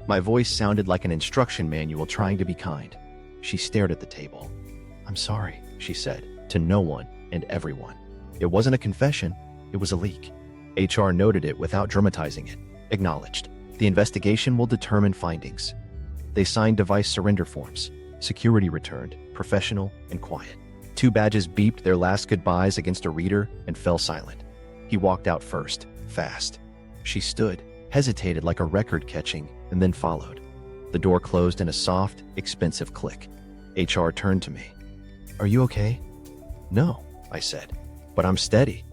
My voice sounded like an instruction manual trying to be kind. She stared at the table. I'm sorry, she said, to no one and everyone. It wasn't a confession, it was a leak. HR noted it without dramatizing it. Acknowledged. The investigation will determine findings. They signed device surrender forms. Security returned, professional and quiet. 2 badges beeped their last goodbyes against a reader and fell silent. He walked out first, fast. She stood, hesitated like a record catching, and then followed. The door closed in a soft, expensive click. HR turned to me. Are you okay? No, I said, but I'm steady.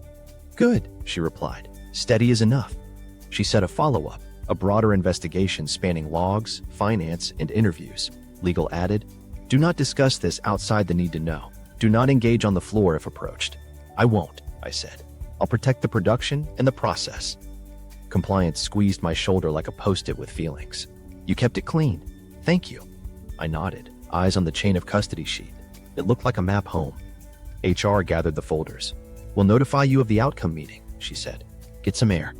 Good, she replied. Steady is enough. She said a follow-up. A broader investigation spanning logs, finance, and interviews. Legal added, "Do not discuss this outside the need to know. Do not engage on the floor if approached." "I won't," I said. "I'll protect the production and the process." Compliance squeezed my shoulder like a post-it with feelings. "You kept it clean. Thank you." I nodded, eyes on the chain of custody sheet. It looked like a map home. HR gathered the folders. "We'll notify you of the outcome meeting," she said. "Get some air."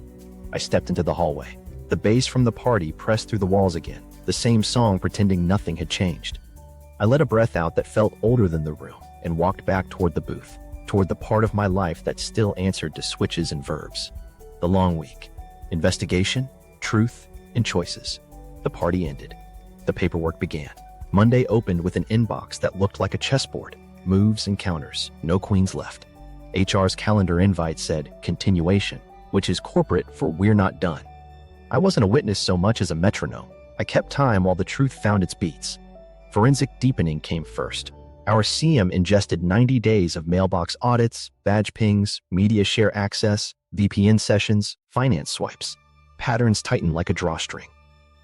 I stepped into the hallway. The bass from the party pressed through the walls again, the same song pretending nothing had changed. I let a breath out that felt older than the room and walked back toward the booth, toward the part of my life that still answered to switches and verbs. The long week. Investigation, truth, and choices. The party ended. The paperwork began. Monday opened with an inbox that looked like a chessboard. Moves and counters, no queens left. HR's calendar invite said continuation, which is corporate for "we're not done." I wasn't a witness so much as a metronome. I kept time while the truth found its beats. Forensic deepening came first. Our CM ingested 90 days of mailbox audits, badge pings, media share access, VPN sessions, finance swipes. Patterns tightened like a drawstring.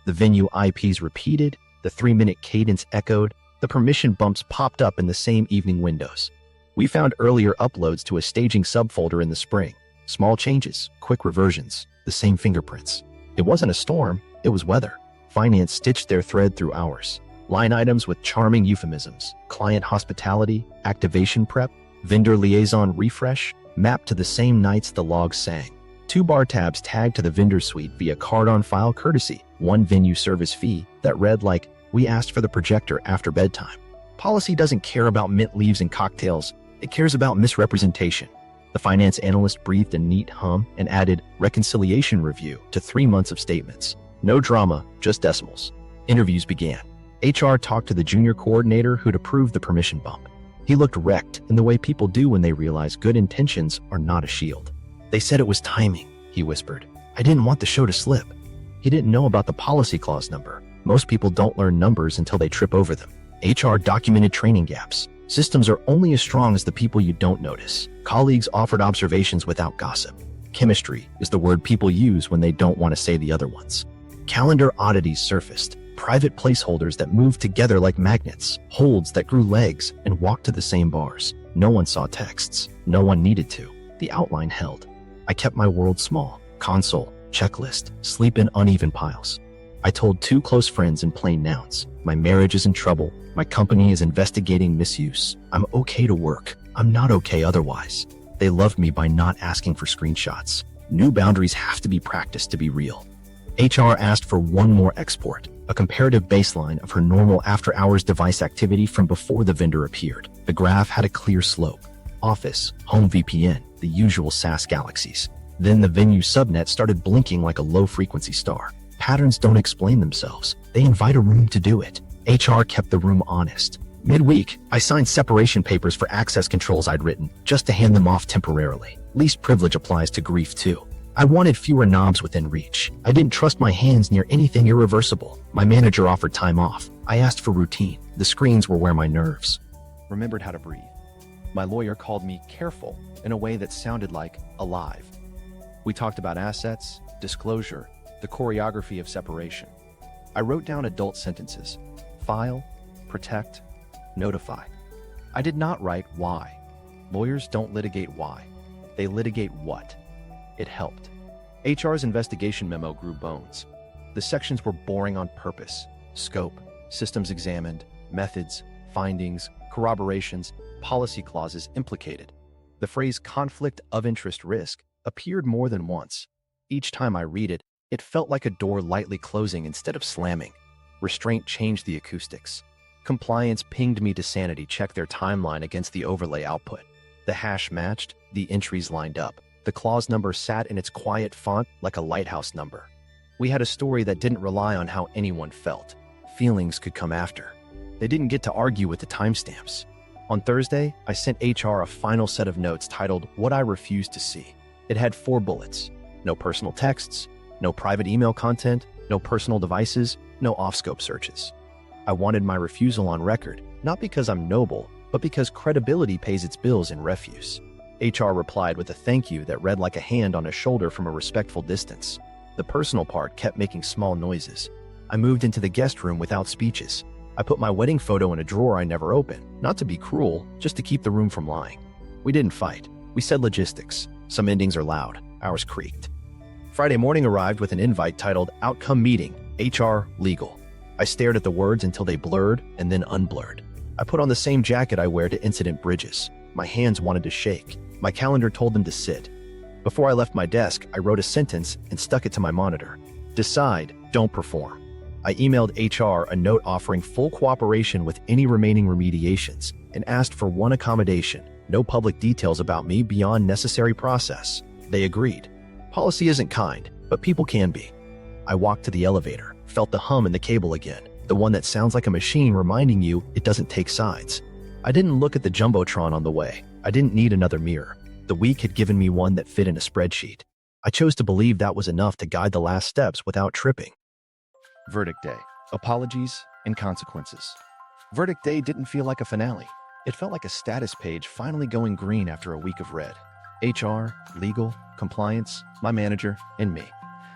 The venue IPs repeated, the 3-minute cadence echoed, the permission bumps popped up in the same evening windows. We found earlier uploads to a staging subfolder in the spring. Small changes, quick reversions, the same fingerprints. It wasn't a storm, it was weather. Finance stitched their thread through ours. Line items with charming euphemisms, client hospitality, activation prep, vendor liaison refresh, mapped to the same nights the logs sang. 2 bar tabs tagged to the vendor suite via card on file courtesy, 1 venue service fee that read like, "We asked for the projector after bedtime." Policy doesn't care about mint leaves and cocktails, it cares about misrepresentation. The finance analyst breathed a neat hum and added reconciliation review to 3 months of statements. No drama, just decimals. Interviews began. HR talked to the junior coordinator who'd approved the permission bump. He looked wrecked in the way people do when they realize good intentions are not a shield. "They said it was timing," he whispered. "I didn't want the show to slip." He didn't know about the policy clause number. Most people don't learn numbers until they trip over them. HR documented training gaps. Systems are only as strong as the people you don't notice. Colleagues offered observations without gossip. Chemistry is the word people use when they don't want to say the other ones. Calendar oddities surfaced. Private placeholders that moved together like magnets, holds that grew legs and walked to the same bars. No one saw texts. No one needed to. The outline held. I kept my world small. Console, checklist, sleep in uneven piles. I told 2 close friends in plain nouns. My marriage is in trouble. My company is investigating misuse. I'm okay to work. I'm not okay otherwise. They loved me by not asking for screenshots. New boundaries have to be practiced to be real. HR asked for 1 more export, a comparative baseline of her normal after-hours device activity from before the vendor appeared. The graph had a clear slope. Office, home VPN, the usual SaaS galaxies. Then the venue subnet started blinking like a low-frequency star. Patterns don't explain themselves. They invite a room to do it. HR kept the room honest. Midweek, I signed separation papers for access controls I'd written, just to hand them off temporarily. Least privilege applies to grief too. I wanted fewer knobs within reach. I didn't trust my hands near anything irreversible. My manager offered time off. I asked for routine. The screens were where my nerves remembered how to breathe. My lawyer called me careful in a way that sounded like alive. We talked about assets, disclosure, the choreography of separation. I wrote down adult sentences: file, protect, notify. I did not write why. Lawyers don't litigate why. They litigate what. It helped. HR's investigation memo grew bones. The sections were boring on purpose. Scope, systems examined, methods, findings, corroborations, policy clauses implicated. The phrase conflict of interest risk appeared more than once. Each time I read it, it felt like a door lightly closing instead of slamming. Restraint changed the acoustics. Compliance pinged me to sanity check their timeline against the overlay output. The hash matched, the entries lined up. The clause number sat in its quiet font like a lighthouse number. We had a story that didn't rely on how anyone felt. Feelings could come after. They didn't get to argue with the timestamps. On Thursday, I sent HR a final set of notes titled "What I Refuse to See." It had 4 bullets. No personal texts, no private email content, no personal devices, no off-scope searches. I wanted my refusal on record, not because I'm noble, but because credibility pays its bills in refuse. HR replied with a thank you that read like a hand on a shoulder from a respectful distance. The personal part kept making small noises. I moved into the guest room without speeches. I put my wedding photo in a drawer I never opened, not to be cruel, just to keep the room from lying. We didn't fight. We said logistics. Some endings are loud. Ours creaked. Friday morning arrived with an invite titled Outcome Meeting, HR, Legal. I stared at the words until they blurred and then unblurred. I put on the same jacket I wear to incident bridges. My hands wanted to shake. My calendar told them to sit. Before I left my desk, I wrote a sentence and stuck it to my monitor. Decide, don't perform. I emailed HR a note offering full cooperation with any remaining remediations and asked for one accommodation: no public details about me beyond necessary process. They agreed. Policy isn't kind, but people can be. I walked to the elevator, felt the hum in the cable again, the one that sounds like a machine reminding you it doesn't take sides. I didn't look at the Jumbotron on the way. I didn't need another mirror. The week had given me one that fit in a spreadsheet. I chose to believe that was enough to guide the last steps without tripping. Verdict day. Apologies and consequences. Verdict day didn't feel like a finale. It felt like a status page finally going green after a week of red. HR, legal, compliance, my manager, and me.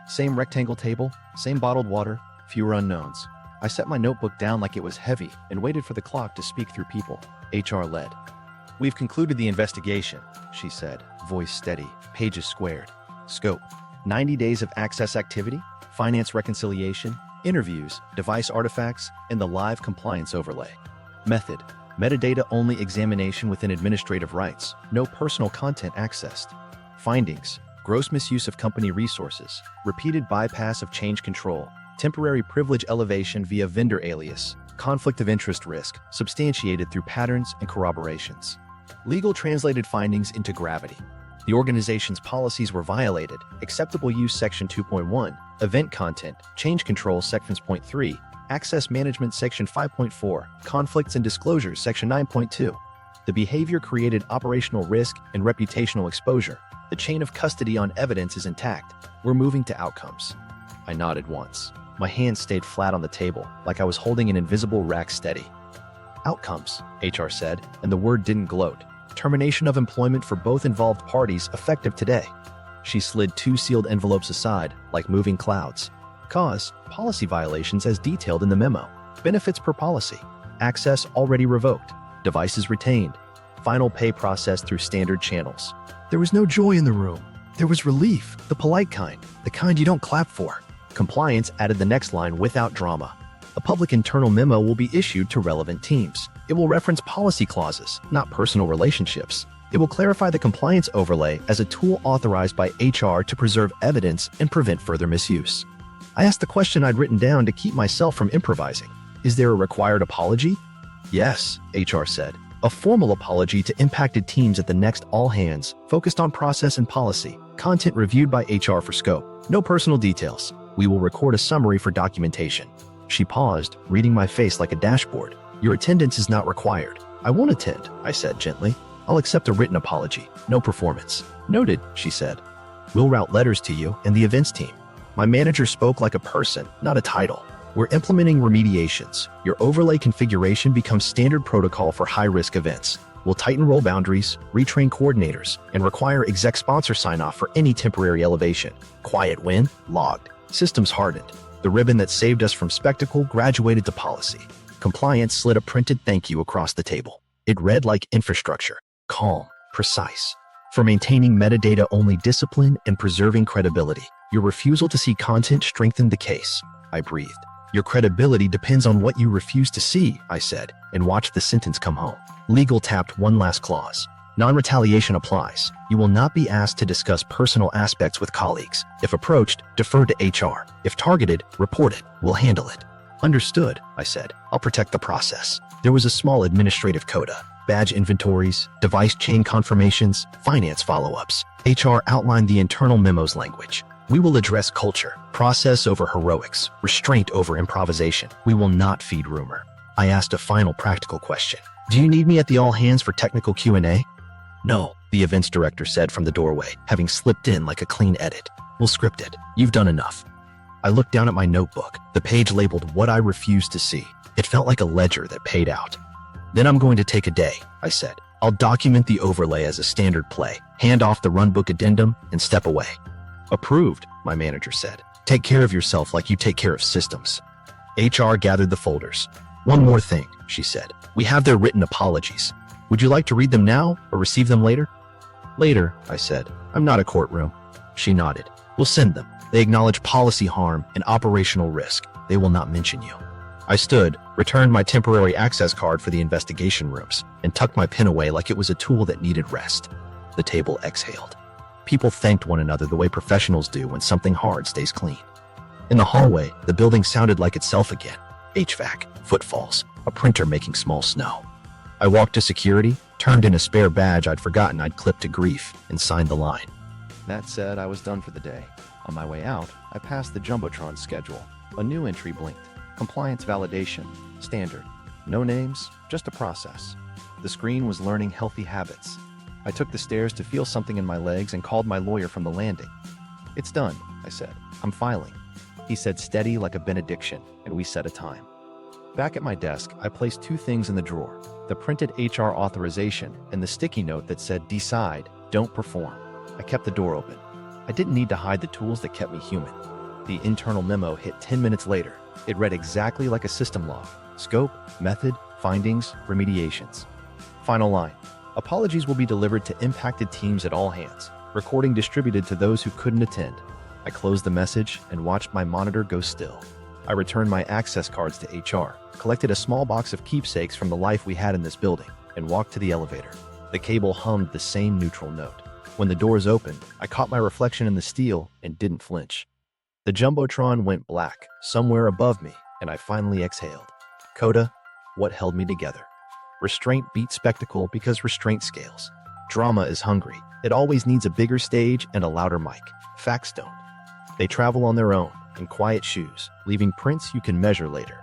Same rectangle table, same bottled water, fewer unknowns. I set my notebook down like it was heavy and waited for the clock to speak through people. HR led. We've concluded the investigation, she said, voice steady, pages squared. Scope: 90 days of access activity, finance reconciliation, interviews, device artifacts, and the live compliance overlay. Method: metadata-only examination within administrative rights, no personal content accessed. Findings: gross misuse of company resources, repeated bypass of change control, temporary privilege elevation via vendor alias, conflict of interest risk, substantiated through patterns and corroborations. Legal translated findings into gravity. The organization's policies were violated: acceptable use section 2.1, event content, change control sections 0.3, access management section 5.4, conflicts and disclosures section 9.2. The behavior created operational risk and reputational exposure. The chain of custody on evidence is intact. We're moving to outcomes. I nodded once. My hands stayed flat on the table, like I was holding an invisible rack steady. Outcomes, HR said, and the word didn't gloat. Termination of employment for both involved parties effective today. She slid 2 sealed envelopes aside, like moving clouds. Cause: policy violations as detailed in the memo. Benefits per policy. Access already revoked. Devices retained. Final pay processed through standard channels. There was no joy in the room. There was relief, the polite kind, the kind you don't clap for. Compliance added the next line without drama. A public internal memo will be issued to relevant teams. It will reference policy clauses, not personal relationships. It will clarify the compliance overlay as a tool authorized by HR to preserve evidence and prevent further misuse. I asked the question I'd written down to keep myself from improvising. Is there a required apology? Yes, HR said. A formal apology to impacted teams at the next all hands, focused on process and policy. Content reviewed by HR for scope. No personal details. We will record a summary for documentation. She paused, reading my face like a dashboard. Your attendance is not required. I won't attend, I said gently. I'll accept a written apology. No performance. Noted, she said. We'll route letters to you and the events team. My manager spoke like a person, not a title. We're implementing remediations. Your overlay configuration becomes standard protocol for high-risk events. We'll tighten role boundaries, retrain coordinators, and require exec sponsor sign-off for any temporary elevation. Quiet win, logged. Systems hardened. The ribbon that saved us from spectacle graduated to policy. Compliance slid a printed thank you across the table. It read like infrastructure, calm, precise. For maintaining metadata-only discipline and preserving credibility. Your refusal to see content strengthened the case. I breathed. Your credibility depends on what you refuse to see, I said, and watched the sentence come home. Legal tapped one last clause. Non-retaliation applies. You will not be asked to discuss personal aspects with colleagues. If approached, defer to HR. If targeted, report it. We'll handle it. Understood, I said. I'll protect the process. There was a small administrative coda. Badge inventories, device chain confirmations, finance follow-ups. HR outlined the internal memos language. We will address culture, process over heroics, restraint over improvisation. We will not feed rumor. I asked a final practical question. Do you need me at the all hands for technical Q&A? No, the events director said from the doorway, having slipped in like a clean edit. We'll script it. You've done enough. I looked down at my notebook, the page labeled what I refused to see. It felt like a ledger that paid out. Then I'm going to take a day, I said. I'll document the overlay as a standard play, hand off the runbook addendum, and step away. Approved, my manager said. Take care of yourself like you take care of systems. HR gathered the folders. One more thing, she said. We have their written apologies. Would you like to read them now or receive them later? Later, I said. I'm not a courtroom. She nodded. We'll send them. They acknowledge policy harm and operational risk. They will not mention you. I stood, returned my temporary access card for the investigation rooms, and tucked my pen away like it was a tool that needed rest. The table exhaled. People thanked one another the way professionals do when something hard stays clean. In the hallway, the building sounded like itself again. HVAC, footfalls, a printer making small snow. I walked to security, turned in a spare badge I'd forgotten I'd clipped to grief, and signed the line. That said, I was done for the day. On my way out, I passed the Jumbotron schedule. A new entry blinked. Compliance validation. Standard. No names, just a process. The screen was learning healthy habits. I took the stairs to feel something in my legs and called my lawyer from the landing. It's done, I said. I'm filing. He said steady like a benediction, and we set a time. Back at my desk, I placed two things in the drawer. The printed HR authorization and the sticky note that said decide, don't perform. I kept the door open. I didn't need to hide the tools that kept me human. The internal memo hit 10 minutes later. It read exactly like a system log. Scope, method, findings, remediations. Final line. Apologies will be delivered to impacted teams at all hands. Recording distributed to those who couldn't attend. I closed the message and watched my monitor go still. I returned my access cards to HR, collected a small box of keepsakes from the life we had in this building, and walked to the elevator. The cable hummed the same neutral note. When the doors opened, I caught my reflection in the steel and didn't flinch. The Jumbotron went black, somewhere above me, and I finally exhaled. Coda, what held me together? Restraint beats spectacle because restraint scales. Drama is hungry. It always needs a bigger stage and a louder mic. Facts don't. They travel on their own, in quiet shoes, leaving prints you can measure later.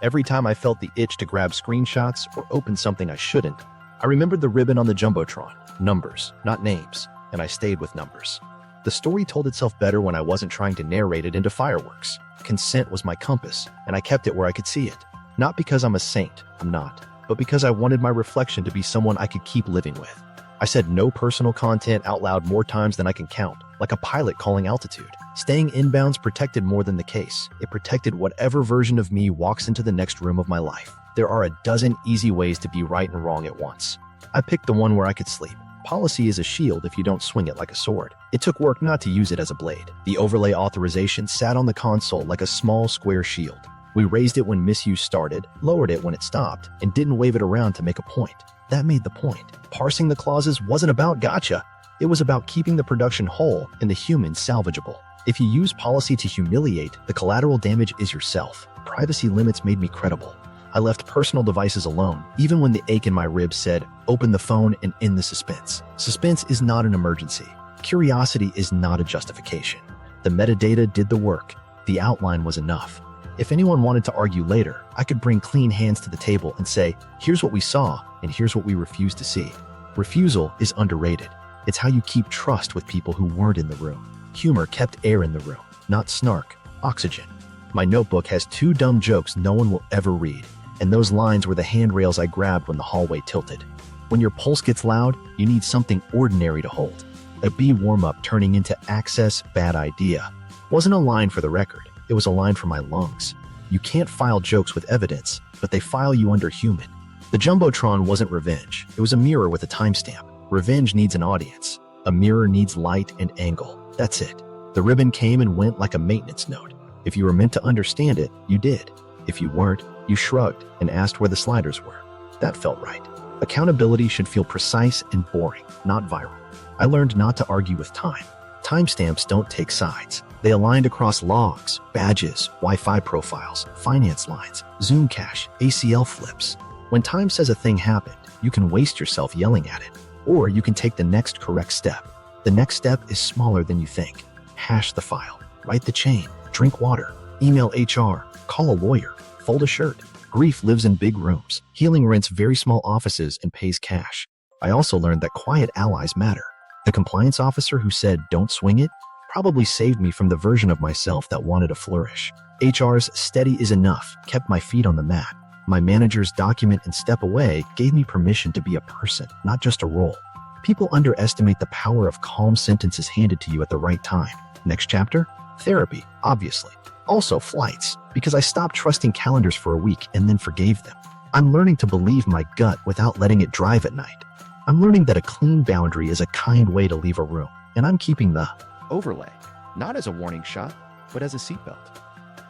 Every time I felt the itch to grab screenshots or open something I shouldn't, I remembered the ribbon on the Jumbotron. Numbers, not names, and I stayed with numbers. The story told itself better when I wasn't trying to narrate it into fireworks. Consent was my compass, and I kept it where I could see it. Not because I'm a saint, I'm not, but because I wanted my reflection to be someone I could keep living with. I said no personal content out loud more times than I can count, like a pilot calling altitude. Staying inbounds protected more than the case. It protected whatever version of me walks into the next room of my life. There are a dozen easy ways to be right and wrong at once. I picked the one where I could sleep. Policy is a shield if you don't swing it like a sword. It took work not to use it as a blade. The overlay authorization sat on the console like a small square shield. We raised it when misuse started, lowered it when it stopped, and didn't wave it around to make a point. That made the point. Parsing the clauses wasn't about gotcha. It was about keeping the production whole and the human salvageable. If you use policy to humiliate, the collateral damage is yourself. Privacy limits made me credible. I left personal devices alone, even when the ache in my ribs said, open the phone and end the suspense. Suspense is not an emergency. Curiosity is not a justification. The metadata did the work. The outline was enough. If anyone wanted to argue later, I could bring clean hands to the table and say, here's what we saw, and here's what we refused to see. Refusal is underrated. It's how you keep trust with people who weren't in the room. Humor kept air in the room, not snark, oxygen. My notebook has 2 dumb jokes no one will ever read, and those lines were the handrails I grabbed when the hallway tilted. When your pulse gets loud, you need something ordinary to hold. A B warm-up turning into access bad idea wasn't a line for the record. It was a line for my lungs. You can't file jokes with evidence, but they file you under human. The Jumbotron wasn't revenge. It was a mirror with a timestamp. Revenge needs an audience. A mirror needs light and angle. That's it. The ribbon came and went like a maintenance note. If you were meant to understand it, you did. If you weren't, you shrugged and asked where the sliders were. That felt right. Accountability should feel precise and boring, not viral. I learned not to argue with time. Timestamps don't take sides. They aligned across logs, badges, Wi-Fi profiles, finance lines, Zoom cache, ACL flips. When time says a thing happened, you can waste yourself yelling at it, or you can take the next correct step. The next step is smaller than you think. Hash the file, write the chain, drink water, email HR, call a lawyer, fold a shirt. Grief lives in big rooms. Healing rents very small offices and pays cash. I also learned that quiet allies matter. The compliance officer who said, don't swing it, probably saved me from the version of myself that wanted to flourish. HR's steady is enough kept my feet on the mat. My manager's document and step away gave me permission to be a person, not just a role. People underestimate the power of calm sentences handed to you at the right time. Next chapter? Therapy, obviously. Also flights, because I stopped trusting calendars for a week and then forgave them. I'm learning to believe my gut without letting it drive at night. I'm learning that a clean boundary is a kind way to leave a room, and I'm keeping the Overlay, not as a warning shot, but as a seatbelt.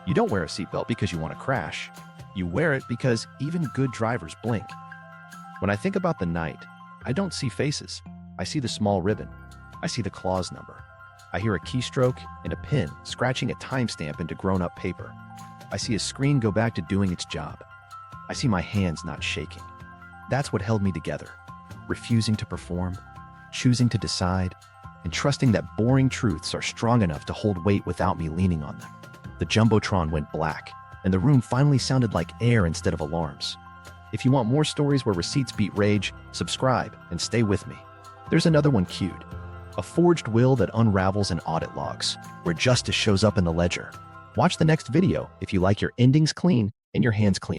You don't wear a seatbelt because you want to crash. You wear it because even good drivers blink. When I think about the night, I don't see faces. I see the small ribbon. I see the clause number. I hear a keystroke and a pen scratching a timestamp into grown-up paper. I see a screen go back to doing its job. I see my hands not shaking. That's what held me together. Refusing to perform, choosing to decide, and trusting that boring truths are strong enough to hold weight without me leaning on them. The Jumbotron went black, and the room finally sounded like air instead of alarms. If you want more stories where receipts beat rage, subscribe and stay with me. There's another one queued. A forged will that unravels in audit logs, where justice shows up in the ledger. Watch the next video if you like your endings clean and your hands clean.